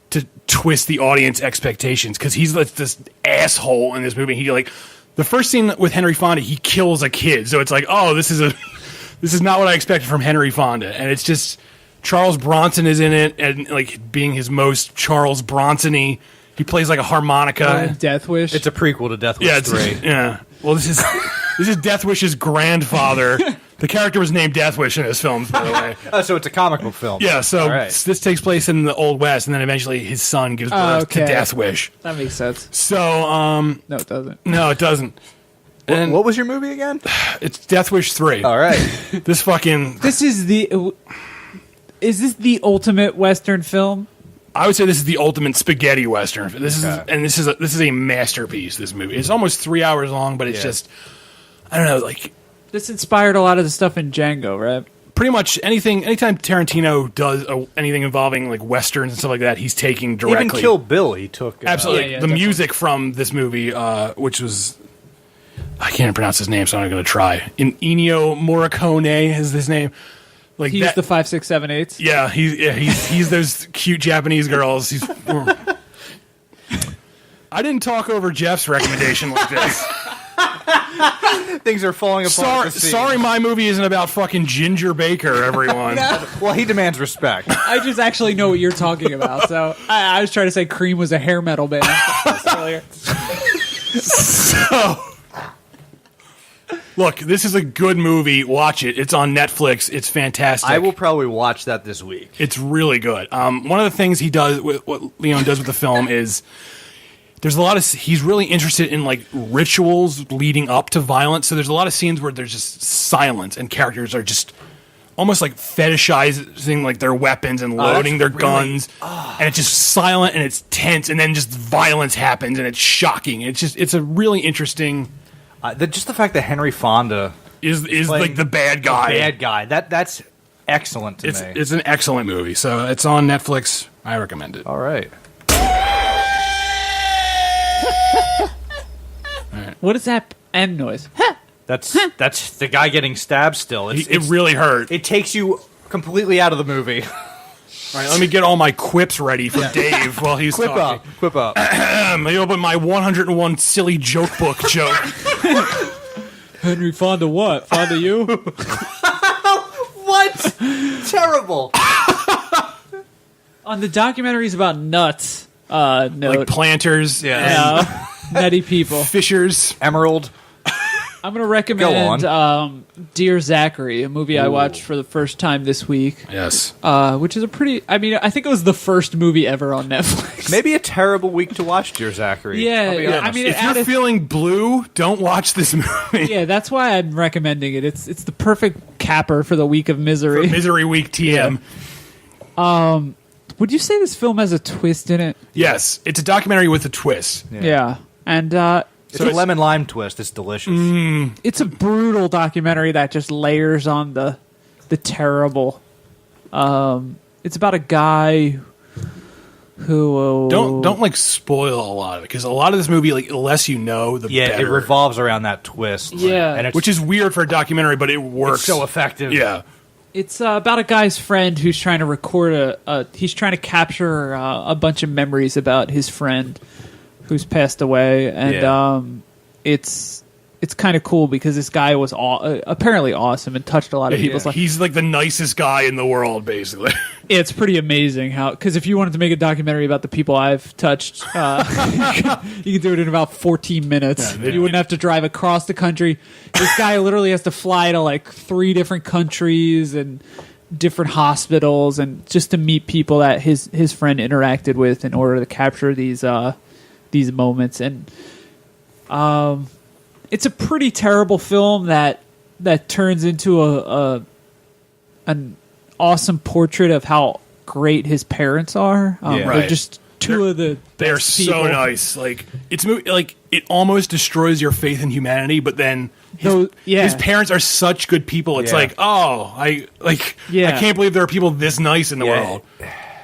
to twist the audience expectations, because he's like this asshole in this movie. He like the first scene with Henry Fonda, he kills a kid. So it's like, oh, this is not what I expected from Henry Fonda. And it's just Charles Bronson is in it, and like being his most Charles Bronson-y. He plays like a harmonica. Death Wish. It's a prequel to Death Wish 3. Yeah. Well, this is Death Wish's grandfather. The character was named Death Wish in his films, by the way. Oh, so it's a comic book film. Yeah, so All right. this takes place in the Old West, and then eventually his son gives birth to Death Wish. That makes sense. So, No, it doesn't. no, it doesn't. And What was your movie again? it's Death Wish 3. All right. This fucking... This is Is this the ultimate Western film? I would say this is the ultimate spaghetti western. This is a masterpiece. This movie. It's almost 3 hours long, but it's just, I don't know, like This inspired a lot of the stuff in Django, right? pretty much anytime Tarantino does anything involving like westerns and stuff like that, he's taking directly. Even Kill Bill, he took. Absolutely. Yeah, The definitely. music from this movie, which was, I can't pronounce his name, so I'm not going to try. Ennio Morricone is his name. Like He's the 5, 6, 7, 8. Yeah, he's those cute Japanese girls. I didn't talk over Jeff's recommendation like this. Things are falling apart. Sorry, my movie isn't about fucking Ginger Baker, everyone. Well, he demands respect. I just actually know what you're talking about. So I was trying to say Cream was a hair metal band earlier. So, look, this is a good movie. Watch it. It's on Netflix. It's fantastic. I will probably watch that this week. It's really good. One of the things he does, what Leon does with the film is there's a lot of, he's really interested in like rituals leading up to violence. So there's a lot of scenes where there's just silence and characters are just almost like fetishizing like their weapons and loading their guns. And it's just silent and it's tense, and then just violence happens and it's shocking. It's a really interesting. Just the fact that Henry Fonda Is like the bad guy. bad guy. That's excellent to me. It's an excellent movie. So it's on Netflix. I recommend it. All right. What is that end noise? That's the guy getting stabbed still. It really hurt. It takes you completely out of the movie. All right, let me get all my quips ready for Dave while he's talking. Quip up. Let me open my 101 silly joke book joke. Henry Fonda what? Fonda you? What? Terrible. On the documentaries about nuts, Like note. planters, Nutty people. fishers. Emerald. I'm going to recommend Dear Zachary, a movie I watched for the first time this week, Yes. which is I think it was the first movie ever on Netflix. Maybe a terrible week to watch Dear Zachary. Yeah, I'll be yeah, honest. I mean, If you're feeling blue, don't watch this movie. Yeah, that's why I'm recommending it. It's the perfect capper for the week of misery. Misery Week TM. Would you say this film has a twist in it? Yes, it's a documentary with a twist. Yeah. And it's a lemon lime twist. It's delicious. it's a brutal documentary that just layers on the terrible. It's about a guy who Don't like spoil a lot of it, because a lot of this movie, like, the less you know, the Yeah, better. it revolves around that twist. Yeah. and it's, Which is weird for a documentary, but it works. it's so effective. Yeah. It's about a guy's friend who's trying to record he's trying to capture a bunch of memories about his friend who's passed away, and it's kind of cool because this guy was apparently awesome and touched a lot of people's lives. He's like the nicest guy in the world, basically. It's pretty amazing because if you wanted to make a documentary about the people I've touched, you could do it in about 14 minutes. Yeah, you wouldn't have to drive across the country. This guy literally has to fly to like 3 different countries and different hospitals, and just to meet people that his friend interacted with in order to capture these moments. And it's a pretty terrible film that turns into an awesome portrait of how great his parents are. Yeah. They're Right. just two of the They're best so people. nice. Like, it almost destroys your faith in humanity, but then his parents are such good people. It's Yeah. like, I can't believe there are people this nice in the world.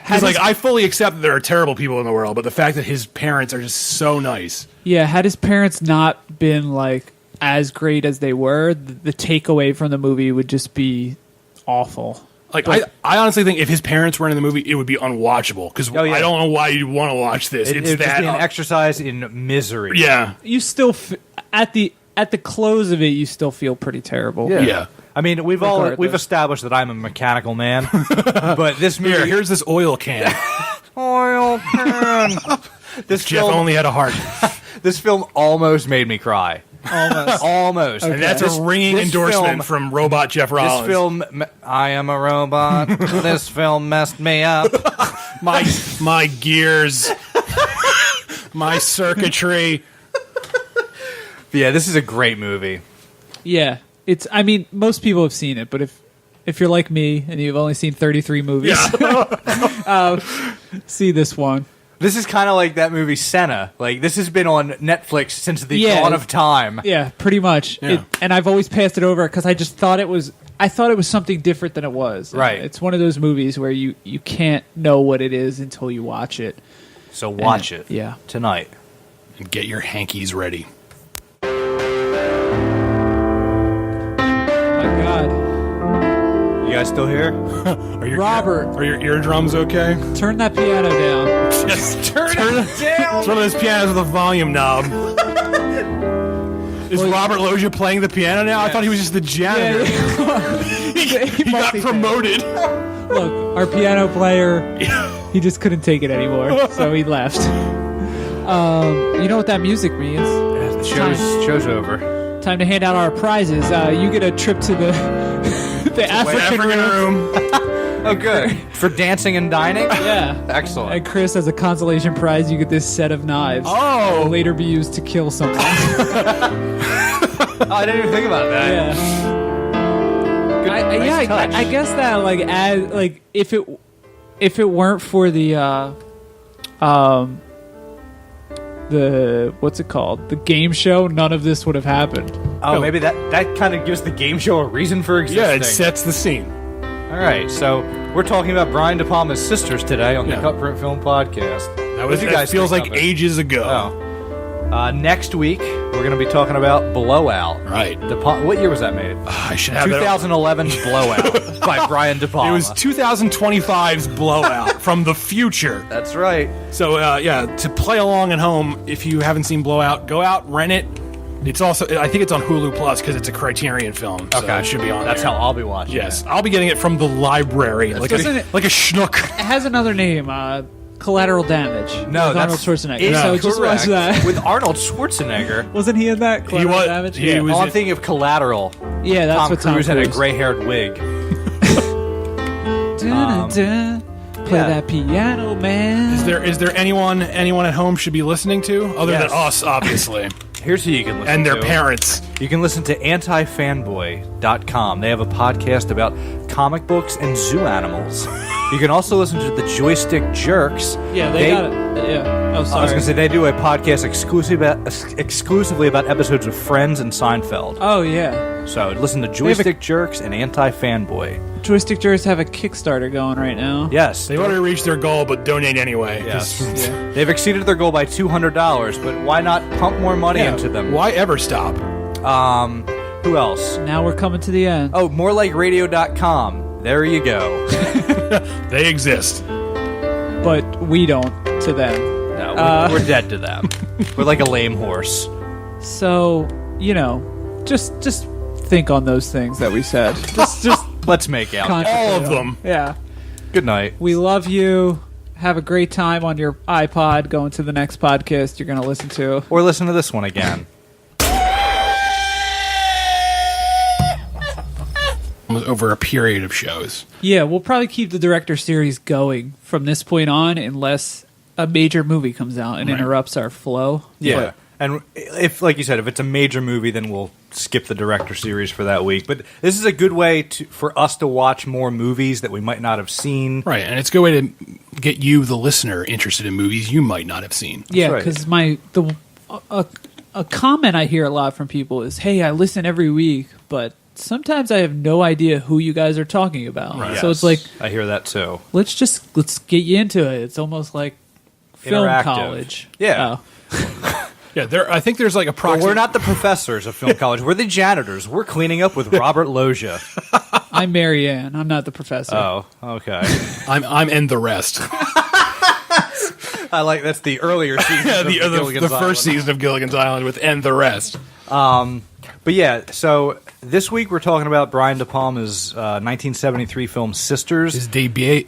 Because like, I fully accept that there are terrible people in the world, but the fact that his parents are just so nice. Yeah, had his parents not been like as great as they were, the takeaway from the movie would just be awful. Like, I honestly think if his parents weren't in the movie, it would be unwatchable. Because I don't know why you'd want to watch this. It would just be an exercise in misery. Yeah. You still at the close of it, you still feel pretty terrible. Yeah. I mean, we've established that I'm a mechanical man, but this movie Here's this oil can. oil can. This Jeff film, only had a heart. this film almost made me cry. Almost. And that's a ringing this endorsement film- from Robot Jeff Rollins. This film, I am a robot. This film messed me up. My gears, my circuitry. Yeah, this is a great movie. Yeah. I mean, most people have seen it, but if you're like me and you've only seen 33 movies, see this one. This is kind of like that movie Senna. Like, this has been on Netflix since the dawn of time. Yeah, pretty much. Yeah. And I've always passed it over because I just thought it was something different than it was. Right. It's one of those movies where you can't know what it is until you watch it. So watch it. Yeah. Tonight. And get your hankies ready. Oh my God. You guys still here? Robert. Are your eardrums okay? Turn that piano down. Just turn it down. It's one of those pianos with a volume knob. Is Robert Loggia playing the piano now? I thought he was just the janitor. He got promoted. Look, our piano player, he just couldn't take it anymore, so he left. You know what that music means? The show's over. Time to hand out our prizes. You get a trip to the African room. Oh, good. For dancing and dining? Yeah. Excellent. And Chris, as a consolation prize, you get this set of knives. Oh. That will later be used to kill someone. I didn't even think about that. Yeah. Nice touch. I guess that if it weren't for the what's it called? The game show, none of this would have happened. Oh, maybe that kind of gives the game show a reason for existing. Yeah, it sets the scene. All right, so we're talking about Brian De Palmas' sisters today on the Yeah. CutPrintFilm podcast. That feels like ages ago. Oh. Next week, we're going to be talking about Blowout. Right. What year was that made? I should have 2011's Blowout by Brian De Palmas. It was 2025's Blowout from the future. That's right. So, to play along at home, if you haven't seen Blowout, go out, rent it. It's also, I think it's on Hulu Plus because it's a Criterion film. So it should be on That's there. how I'll be watching Yes, it. I'll be getting it from the library, like a schnook. It has another name, Collateral Damage. No, with Arnold that's Schwarzenegger. So just watch that. With Arnold Schwarzenegger. Wasn't he in that? Collateral was- Damage? he Yeah. was- I'm thinking of Collateral. Yeah, that's Tom what Tom Cruise had a Cruise. gray-haired wig. Dun-dun-dun. Play yeah. that piano, man. Is there anyone at home should be listening to other Yes. than us, obviously, Here's who you can listen and to. their parents? You can listen to antifanboy.com. They have a podcast about comic books and zoo animals. You can also listen to the Joystick Jerks. Yeah, they got it. Yeah. Oh, I was sorry. going to say, they do a podcast exclusively about episodes of Friends and Seinfeld. Oh, yeah. So listen to Joystick Jerks and Anti-Fanboy. Joystick Jurors have a Kickstarter going right now. Yes. They already reached their goal, but donate anyway. Yes. 'cause- They've exceeded their goal by $200, but why not pump more money Yeah, into them? Why ever stop? Who else? Now we're coming to the end. Oh, morelikeradio.com. There you go. They exist. But we don't to them. No, we're dead to them. We're like a lame horse. So, just think on those things that we said. Just Let's make out. contemplate All of on them. Yeah. Good night. We love you. Have a great time on your iPod going to the next podcast you're going to listen to. Or listen to this one again. Over a period of shows. Yeah, we'll probably keep the director series going from this point on unless a major movie comes out and Right. interrupts our flow. Yeah. And if, like you said, if it's a major movie, then we'll skip the director series for that week. But this is a good way for us to watch more movies that we might not have seen. Right, and it's a good way to get you, the listener, interested in movies you might not have seen. Yeah, right. because a comment I hear a lot from people is, "Hey, I listen every week, but sometimes I have no idea who you guys are talking about." Right. So it's like, I hear that too. let's get you into it. It's almost like film Interactive. college. Yeah. Oh. Yeah, I think there's like But approximately... we're not the professors of film college. We're the janitors. We're cleaning up with Robert Loggia. I'm Mary Ann. I'm not the professor. Oh, okay. I'm and the rest. I like that's the earlier season. Yeah, of Gilligan's the first Island. season of Gilligan's Island with and the rest. But yeah, so this week we're talking about Brian De Palma's 1973 film Sisters. His debut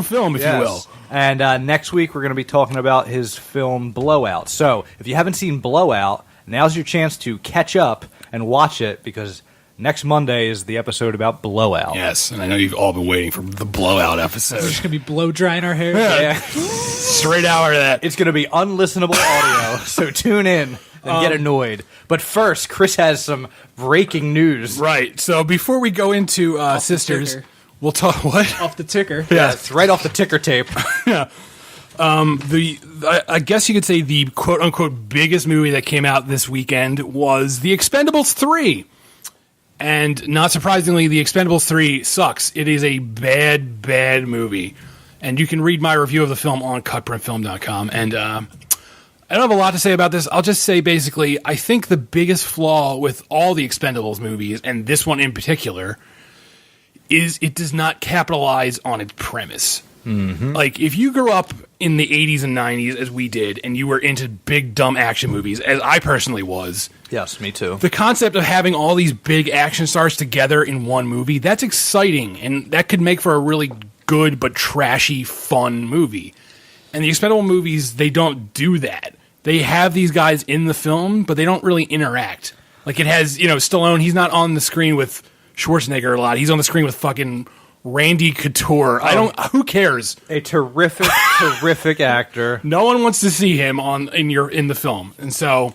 film, if you will. And next week we're going to be talking about his film Blowout. So if you haven't seen Blowout, now's your chance to catch up and watch it because next Monday is the episode about Blowout. Yes, and I know you've all been waiting for the blowout We're episode. just gonna be blow drying our hair. Yeah. Straight out of that. It's going to be unlistenable audio, so tune in and get annoyed. But first, Chris has some breaking news. Right. So before we go into the Sisters, ticker. we'll talk. What? Off the ticker. Yeah, it's right off the ticker tape. I guess you could say the quote unquote biggest movie that came out this weekend was The Expendables 3. And not surprisingly, The Expendables 3 sucks. It is a bad, bad movie. And you can read my review of the film on CutPrintFilm.com. And I don't have a lot to say about this. I'll just say basically, I think the biggest flaw with all the Expendables movies, and this one in particular, is it does not capitalize on its premise. Mm-hmm. Like, if you grew up in the 80s and 90s, as we did, and you were into big, dumb action movies, as I personally was, Yes, me too. the concept of having all these big action stars together in one movie, that's exciting, and that could make for a really good but trashy, fun movie. And the Expendable movies, they don't do that. They have these guys in the film, but they don't really interact. Like, it has, Stallone, he's not on the screen with Schwarzenegger a lot. He's on the screen with fucking Randy Couture. Who cares? A terrific, terrific actor. No one wants to see him in the film. And so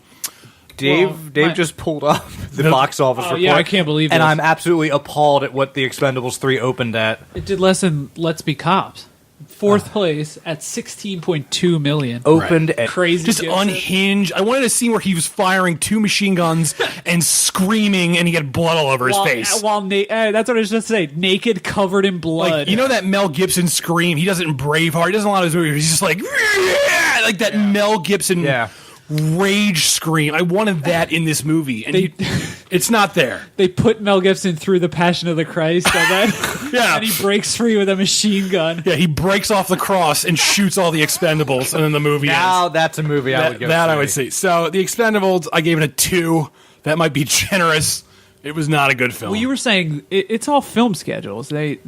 Dave just pulled up the box office report. yeah, I can't believe And this. I'm absolutely appalled at what The Expendables 3 opened at. It did less than Let's Be Cops. Fourth place at 16.2 million. Opened at... Crazy. just gets it. unhinged. I wanted a scene where he was firing 2 machine guns and screaming, and he had blood all over his face. That's what I was just saying. Naked, covered in blood. Like, you know that Mel Gibson scream? He does it in Braveheart. He does it in a lot of his movies. He's just like, "Yeah!" Like that Mel Gibson rage scream. I wanted that in this movie, and it's not there. They put Mel Gibson through the Passion of the Christ, and then Yeah. and he breaks free with a machine gun. Yeah, he breaks off the cross and shoots all the Expendables, and then the movie Now ends. that's a movie I would go That see. I would see. So, The Expendables, I gave it a 2. That might be generous. It was not a good film. Well, you were saying it's all film schedules. They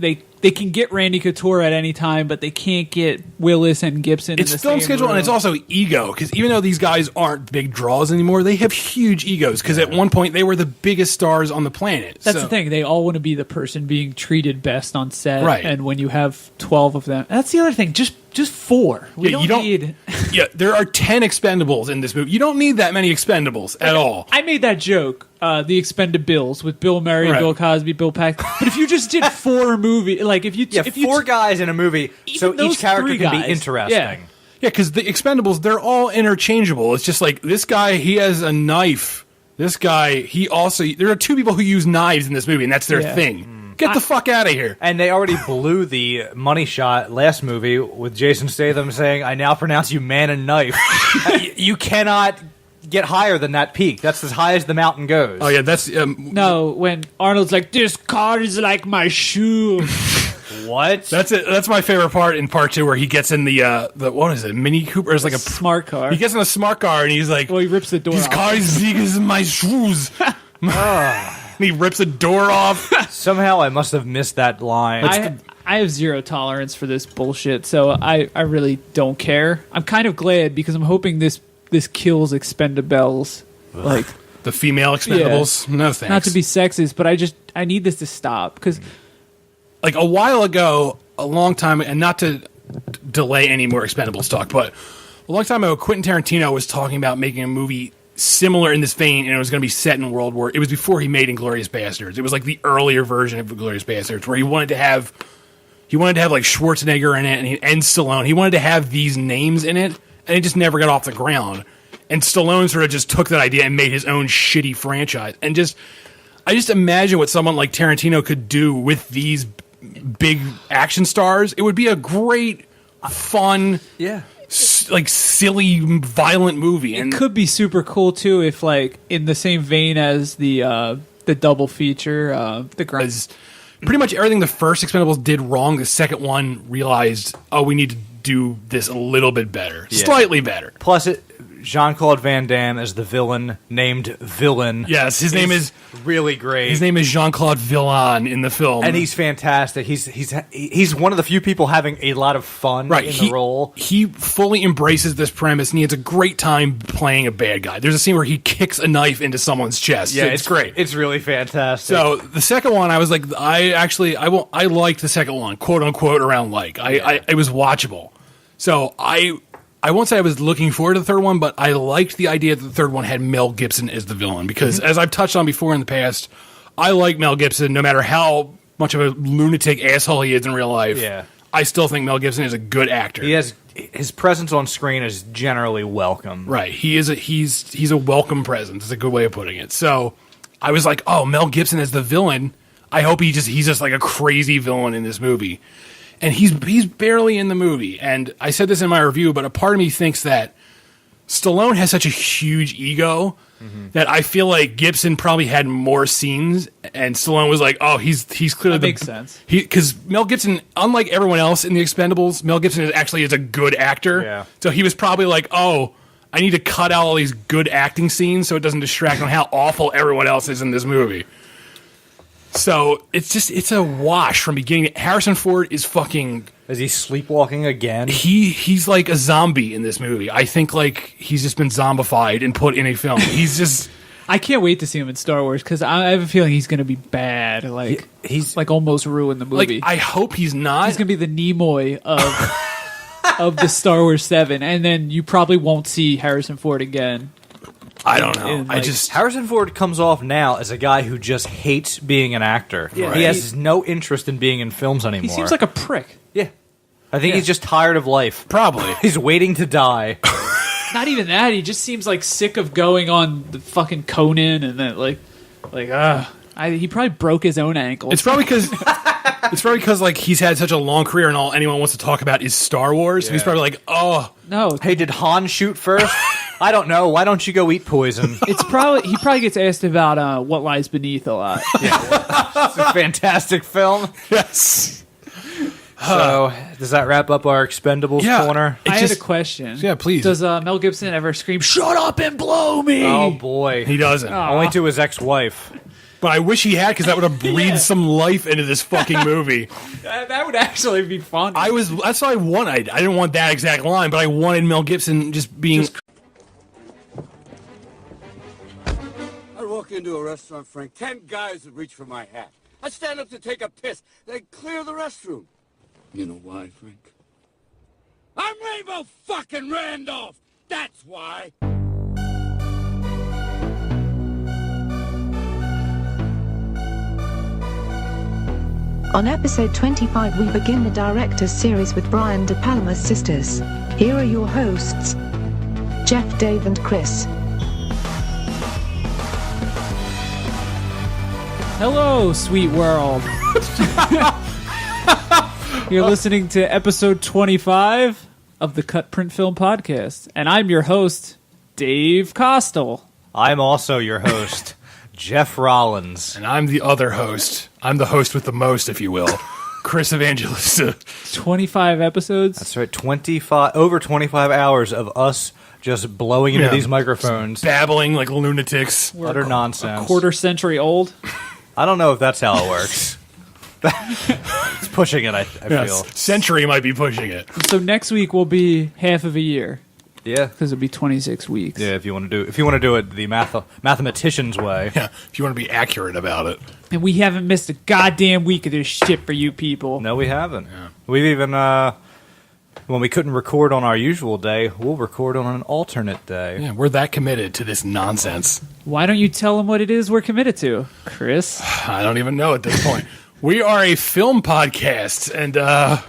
can get Randy Couture at any time, but they can't get Willis and Gibson. It's in the film same schedule, room. and it's also ego, because even though these guys aren't big draws anymore, they have huge egos, because at one point they were the biggest stars on the planet. That's the thing. They all want to be the person being treated best on set. Right. And when you have 12 of them, that's the other thing. Just 4. We Yeah, don't need. Yeah, there are 10 Expendables in this movie. You don't need that many Expendables at all. I made that joke. The Expendables with Bill Murray, Right. Bill Cosby, Bill Paxton. But if you just did 4 movies, like if you if you 4 guys in a movie, so Even those each character 3 can guys. be interesting. Yeah. Yeah, because the Expendables, they're all interchangeable. It's just like, this guy, he has a knife. This guy, he also... There are 2 people who use knives in this movie, and that's their Yeah. thing. Get the fuck out of here. And they already blew the money shot last movie with Jason Statham saying, "I now pronounce you man and knife." You cannot get higher than that peak. That's as high as the mountain goes. Oh yeah, that's No, when Arnold's like, "This car is like my shoe." What? That's it. That's my favorite part in part 2, where he gets in the what is it, Mini Cooper? It's like a smart car. He gets in a smart car and he's like, Well, he rips the door "This off. car is big as my shoes." And he rips a door off. Somehow I must have missed that line. I have zero tolerance for this bullshit, so I really don't care. I'm kind of glad because I'm hoping this kills Expendables. Like The female Expendables. No thanks. not to be sexist, but I need this to stop because like a while ago, a long time, and not to delay any more Expendables talk, but a long time ago, Quentin Tarantino was talking about making a movie similar in this vein, and it was going to be set in World War. It was before he made Inglourious Bastards. It was like the earlier version of Inglourious Bastards, where he wanted to have like Schwarzenegger in it and Stallone. He wanted to have these names in it, and it just never got off the ground. And Stallone sort of just took that idea and made his own shitty franchise. And I just imagine what someone like Tarantino could do with these big action stars. It would be a great, fun, like silly, violent movie. And it could be super cool too if like in the same vein as the double feature, the grind. Pretty much everything the first Expendables did wrong, the second one realized, we need to do this a little bit better, slightly better. Plus, Jean-Claude Van Damme as the villain, named Villain. Yes, his name is really great. His name is Jean-Claude Villan in the film, and he's fantastic. He's one of the few people having a lot of fun in the role. He fully embraces this premise, and he has a great time playing a bad guy. There's a scene where he kicks a knife into someone's chest. Yeah, it's great. It's really fantastic. So the second one, I was like, I liked the second one, quote unquote, around like it was watchable. So I won't say I was looking forward to the third one, but I liked the idea that the third one had Mel Gibson as the villain because, as I've touched on before in the past, I like Mel Gibson no matter how much of a lunatic asshole he is in real life. Yeah. I still think Mel Gibson is a good actor. His presence on screen is generally welcome. Right. He's a welcome presence. It's a good way of putting it. So I was like, oh, Mel Gibson as the villain. I hope he's just like a crazy villain in this movie. And he's barely in the movie. And I said this in my review, but a part of me thinks that Stallone has such a huge ego that I feel like Gibson probably had more scenes, and Stallone was like, "Oh, he's clearly that makes sense." Because Mel Gibson, unlike everyone else in the Expendables, Mel Gibson is a good actor. Yeah. So he was probably like, "Oh, I need to cut out all these good acting scenes so it doesn't distract on how awful everyone else is in this movie." So it's a wash from beginning. Harrison Ford is fucking. Is he sleepwalking again? He's like a zombie in this movie. I think like he's just been zombified and put in a film. He's just. I can't wait to see him in Star Wars because I have a feeling he's going to be bad. Like he's like almost ruin the movie. Like I hope he's not. He's going to be the Nimoy of the Star Wars 7, and then you probably won't see Harrison Ford again. I don't know. Harrison Ford comes off now as a guy who just hates being an actor. Yeah, He has no interest in being in films anymore. He seems like a prick. Yeah. I think he's just tired of life. Probably. He's waiting to die. Not even that. He just seems like sick of going on the fucking Conan and then he probably broke his own ankle. It's probably because like he's had such a long career and all anyone wants to talk about is Star Wars. Yeah. So he's probably like, oh no. Hey, did Han shoot first? I don't know. Why don't you go eat poison? He probably gets asked about What Lies Beneath a lot. Yeah, it's a fantastic film. Yes. So, does that wrap up our Expendables corner? I had a question. Yeah, please. Does Mel Gibson ever scream, "Shut up and blow me"? Oh, boy. He doesn't. Only to his ex-wife. But I wish he had, because that would have breathed some life into this fucking movie. That would actually be fun. That's what I wanted. I didn't want that exact line, but I wanted Mel Gibson just being... I'd walk into a restaurant, Frank. 10 guys would reach for my hat. I'd stand up to take a piss. They'd clear the restroom. You know why, Frank? I'm Rainbow fucking Randolph! That's why! On episode 25 we begin the director's series with Brian De Palmas sisters. Here are your hosts, Jeff, Dave and Chris. Hello, sweet world. You're listening to episode 25 of the CutPrintFilm podcast, and I'm your host, Dave Costel. I'm also your host, Jeff Rollins. And I'm the other host. I'm the host with the most, if you will. Chris Evangelista. 25 episodes? That's right, over 25 hours of us just blowing into these microphones. Babbling like lunatics. Utter nonsense. A quarter century old? I don't know if that's how it works. It's pushing it, I feel. Century might be pushing it. So next week will be half of a year. Yeah. Because it'll be 26 weeks. Yeah, if you want to do it the mathematician's way. Yeah, if you want to be accurate about it. And we haven't missed a goddamn week of this shit for you people. No, we haven't. Yeah. We've even, when we couldn't record on our usual day, we'll record on an alternate day. Yeah, we're that committed to this nonsense. Why don't you tell them what it is we're committed to, Chris? I don't even know at this point. We are a film podcast, and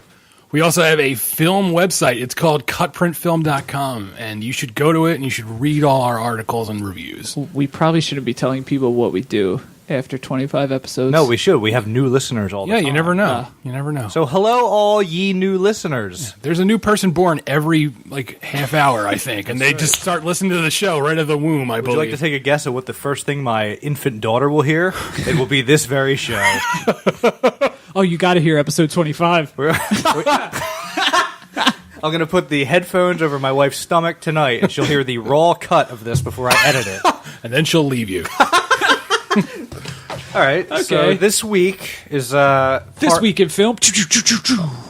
we also have a film website. It's called CutPrintFilm.com, and you should go to it, and you should read all our articles and reviews. We probably shouldn't be telling people what we do after 25 episodes. No, we should. We have new listeners all the time. Yeah, you never know. You never know. So hello, all ye new listeners. There's a new person born every, half hour, I think, and they just start listening to the show right out of the womb, I believe. Would you like to take a guess at what the first thing my infant daughter will hear? It will be this very show. Oh, you got to hear episode 25. I'm going to put the headphones over my wife's stomach tonight, and she'll hear the raw cut of this before I edit it. And then she'll leave you. All right. Okay. So this week is This week in film.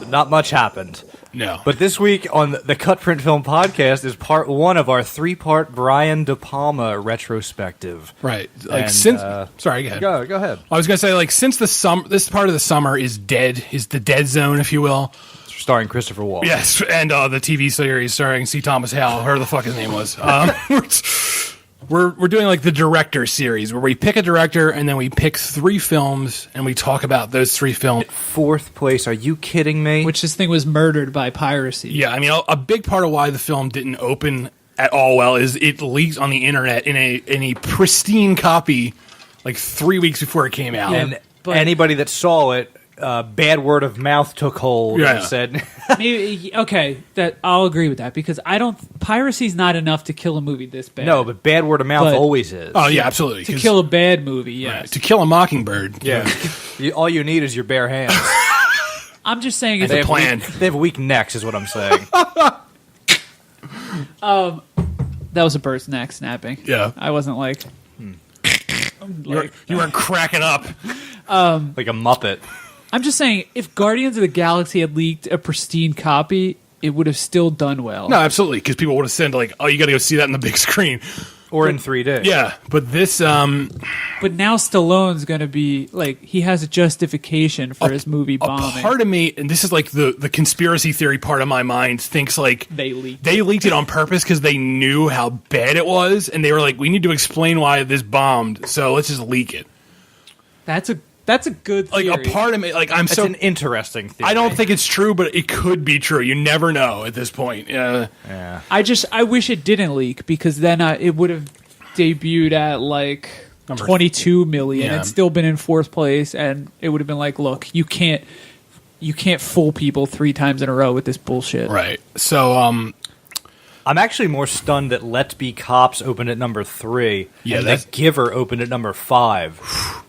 not much happened. No. But this week on the CutPrint Film podcast is part one of our 3-part Brian De Palma retrospective. Right. And, sorry, go ahead. Go ahead. I was going to say, since this part of the summer is the dead zone, if you will. Starring Christopher Walken. Yes, and the TV series starring C. Thomas Howell, whoever the fuck his name was. We're doing the director series where we pick a director and then we pick 3 films and we talk about those 3 films. 4th place, are you kidding me? Which this thing was murdered by piracy. Yeah, I mean, a big part of why the film didn't open at all well is it leaked on the internet in a pristine copy 3 weeks before it came out. And anybody that saw it, bad word of mouth took hold and said... Maybe, okay, I'll agree with that because piracy's not enough to kill a movie this bad. No, but bad word of mouth always is. Oh, yeah, absolutely. To kill a bad movie, yes. Right, to kill a mockingbird. Yeah. All you need is your bare hands. I'm just saying it's a plan. They have weak necks is what I'm saying. That was a bird's neck snapping. Yeah. I wasn't You weren't cracking up. Like a Muppet. I'm just saying, if Guardians of the Galaxy had leaked a pristine copy, it would have still done well. No, absolutely, because people would have said, oh, you got to go see that in the big screen. Or in 3D. Yeah, but this... But now Stallone's going to be, he has a justification for his movie bombing. A part of me, and this is the conspiracy theory part of my mind, thinks They leaked it on purpose because they knew how bad it was, and they were we need to explain why this bombed, so let's just leak it. That's a good theory. A part of me, That's an interesting theory. I don't think it's true, but it could be true. You never know at this point. Yeah. I wish it didn't leak because then it would have debuted at 22 million and still been in 4th place, and it would have been look, you can't fool people 3 times in a row with this bullshit. Right. So I'm actually more stunned that Let's Be Cops opened at number 3 and The Giver opened at number 5.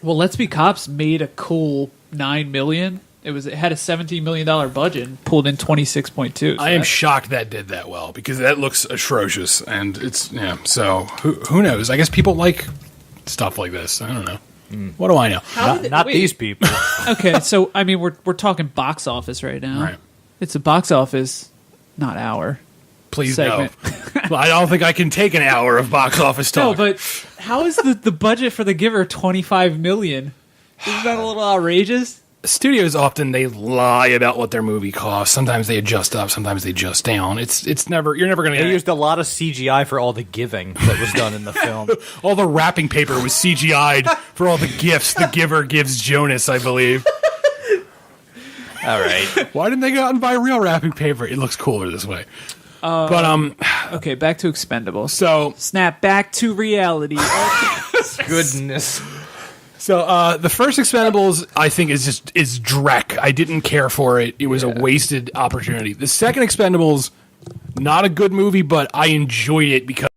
Well, Let's Be Cops made a cool $9 million. It had a $17 million budget and pulled in 26.2. So I am shocked that did that well because that looks atrocious, and it's So who knows? I guess people like stuff like this. I don't know. What do I know? Not these people. Okay, so I mean we're talking box office right now. Right. It's a box office, not hour. Please segment. no. Well, I don't think I can take an hour of box office talk. No, but how is the budget for The Giver $25 million? Isn't that a little outrageous? Studios often they lie about what their movie costs. Sometimes they adjust up, sometimes they adjust down. It's never you're never going to. They used a lot of CGI for all the giving that was done in the film. All the wrapping paper was CGI'd for all the gifts The Giver gives Jonas, I believe. All right. Why didn't they go out and buy real wrapping paper? It looks cooler this way. Okay, back to Expendables. So snap back to reality. Goodness. So the first Expendables, I think, is dreck. I didn't care for it. It was a wasted opportunity. The second Expendables, not a good movie, but I enjoyed it because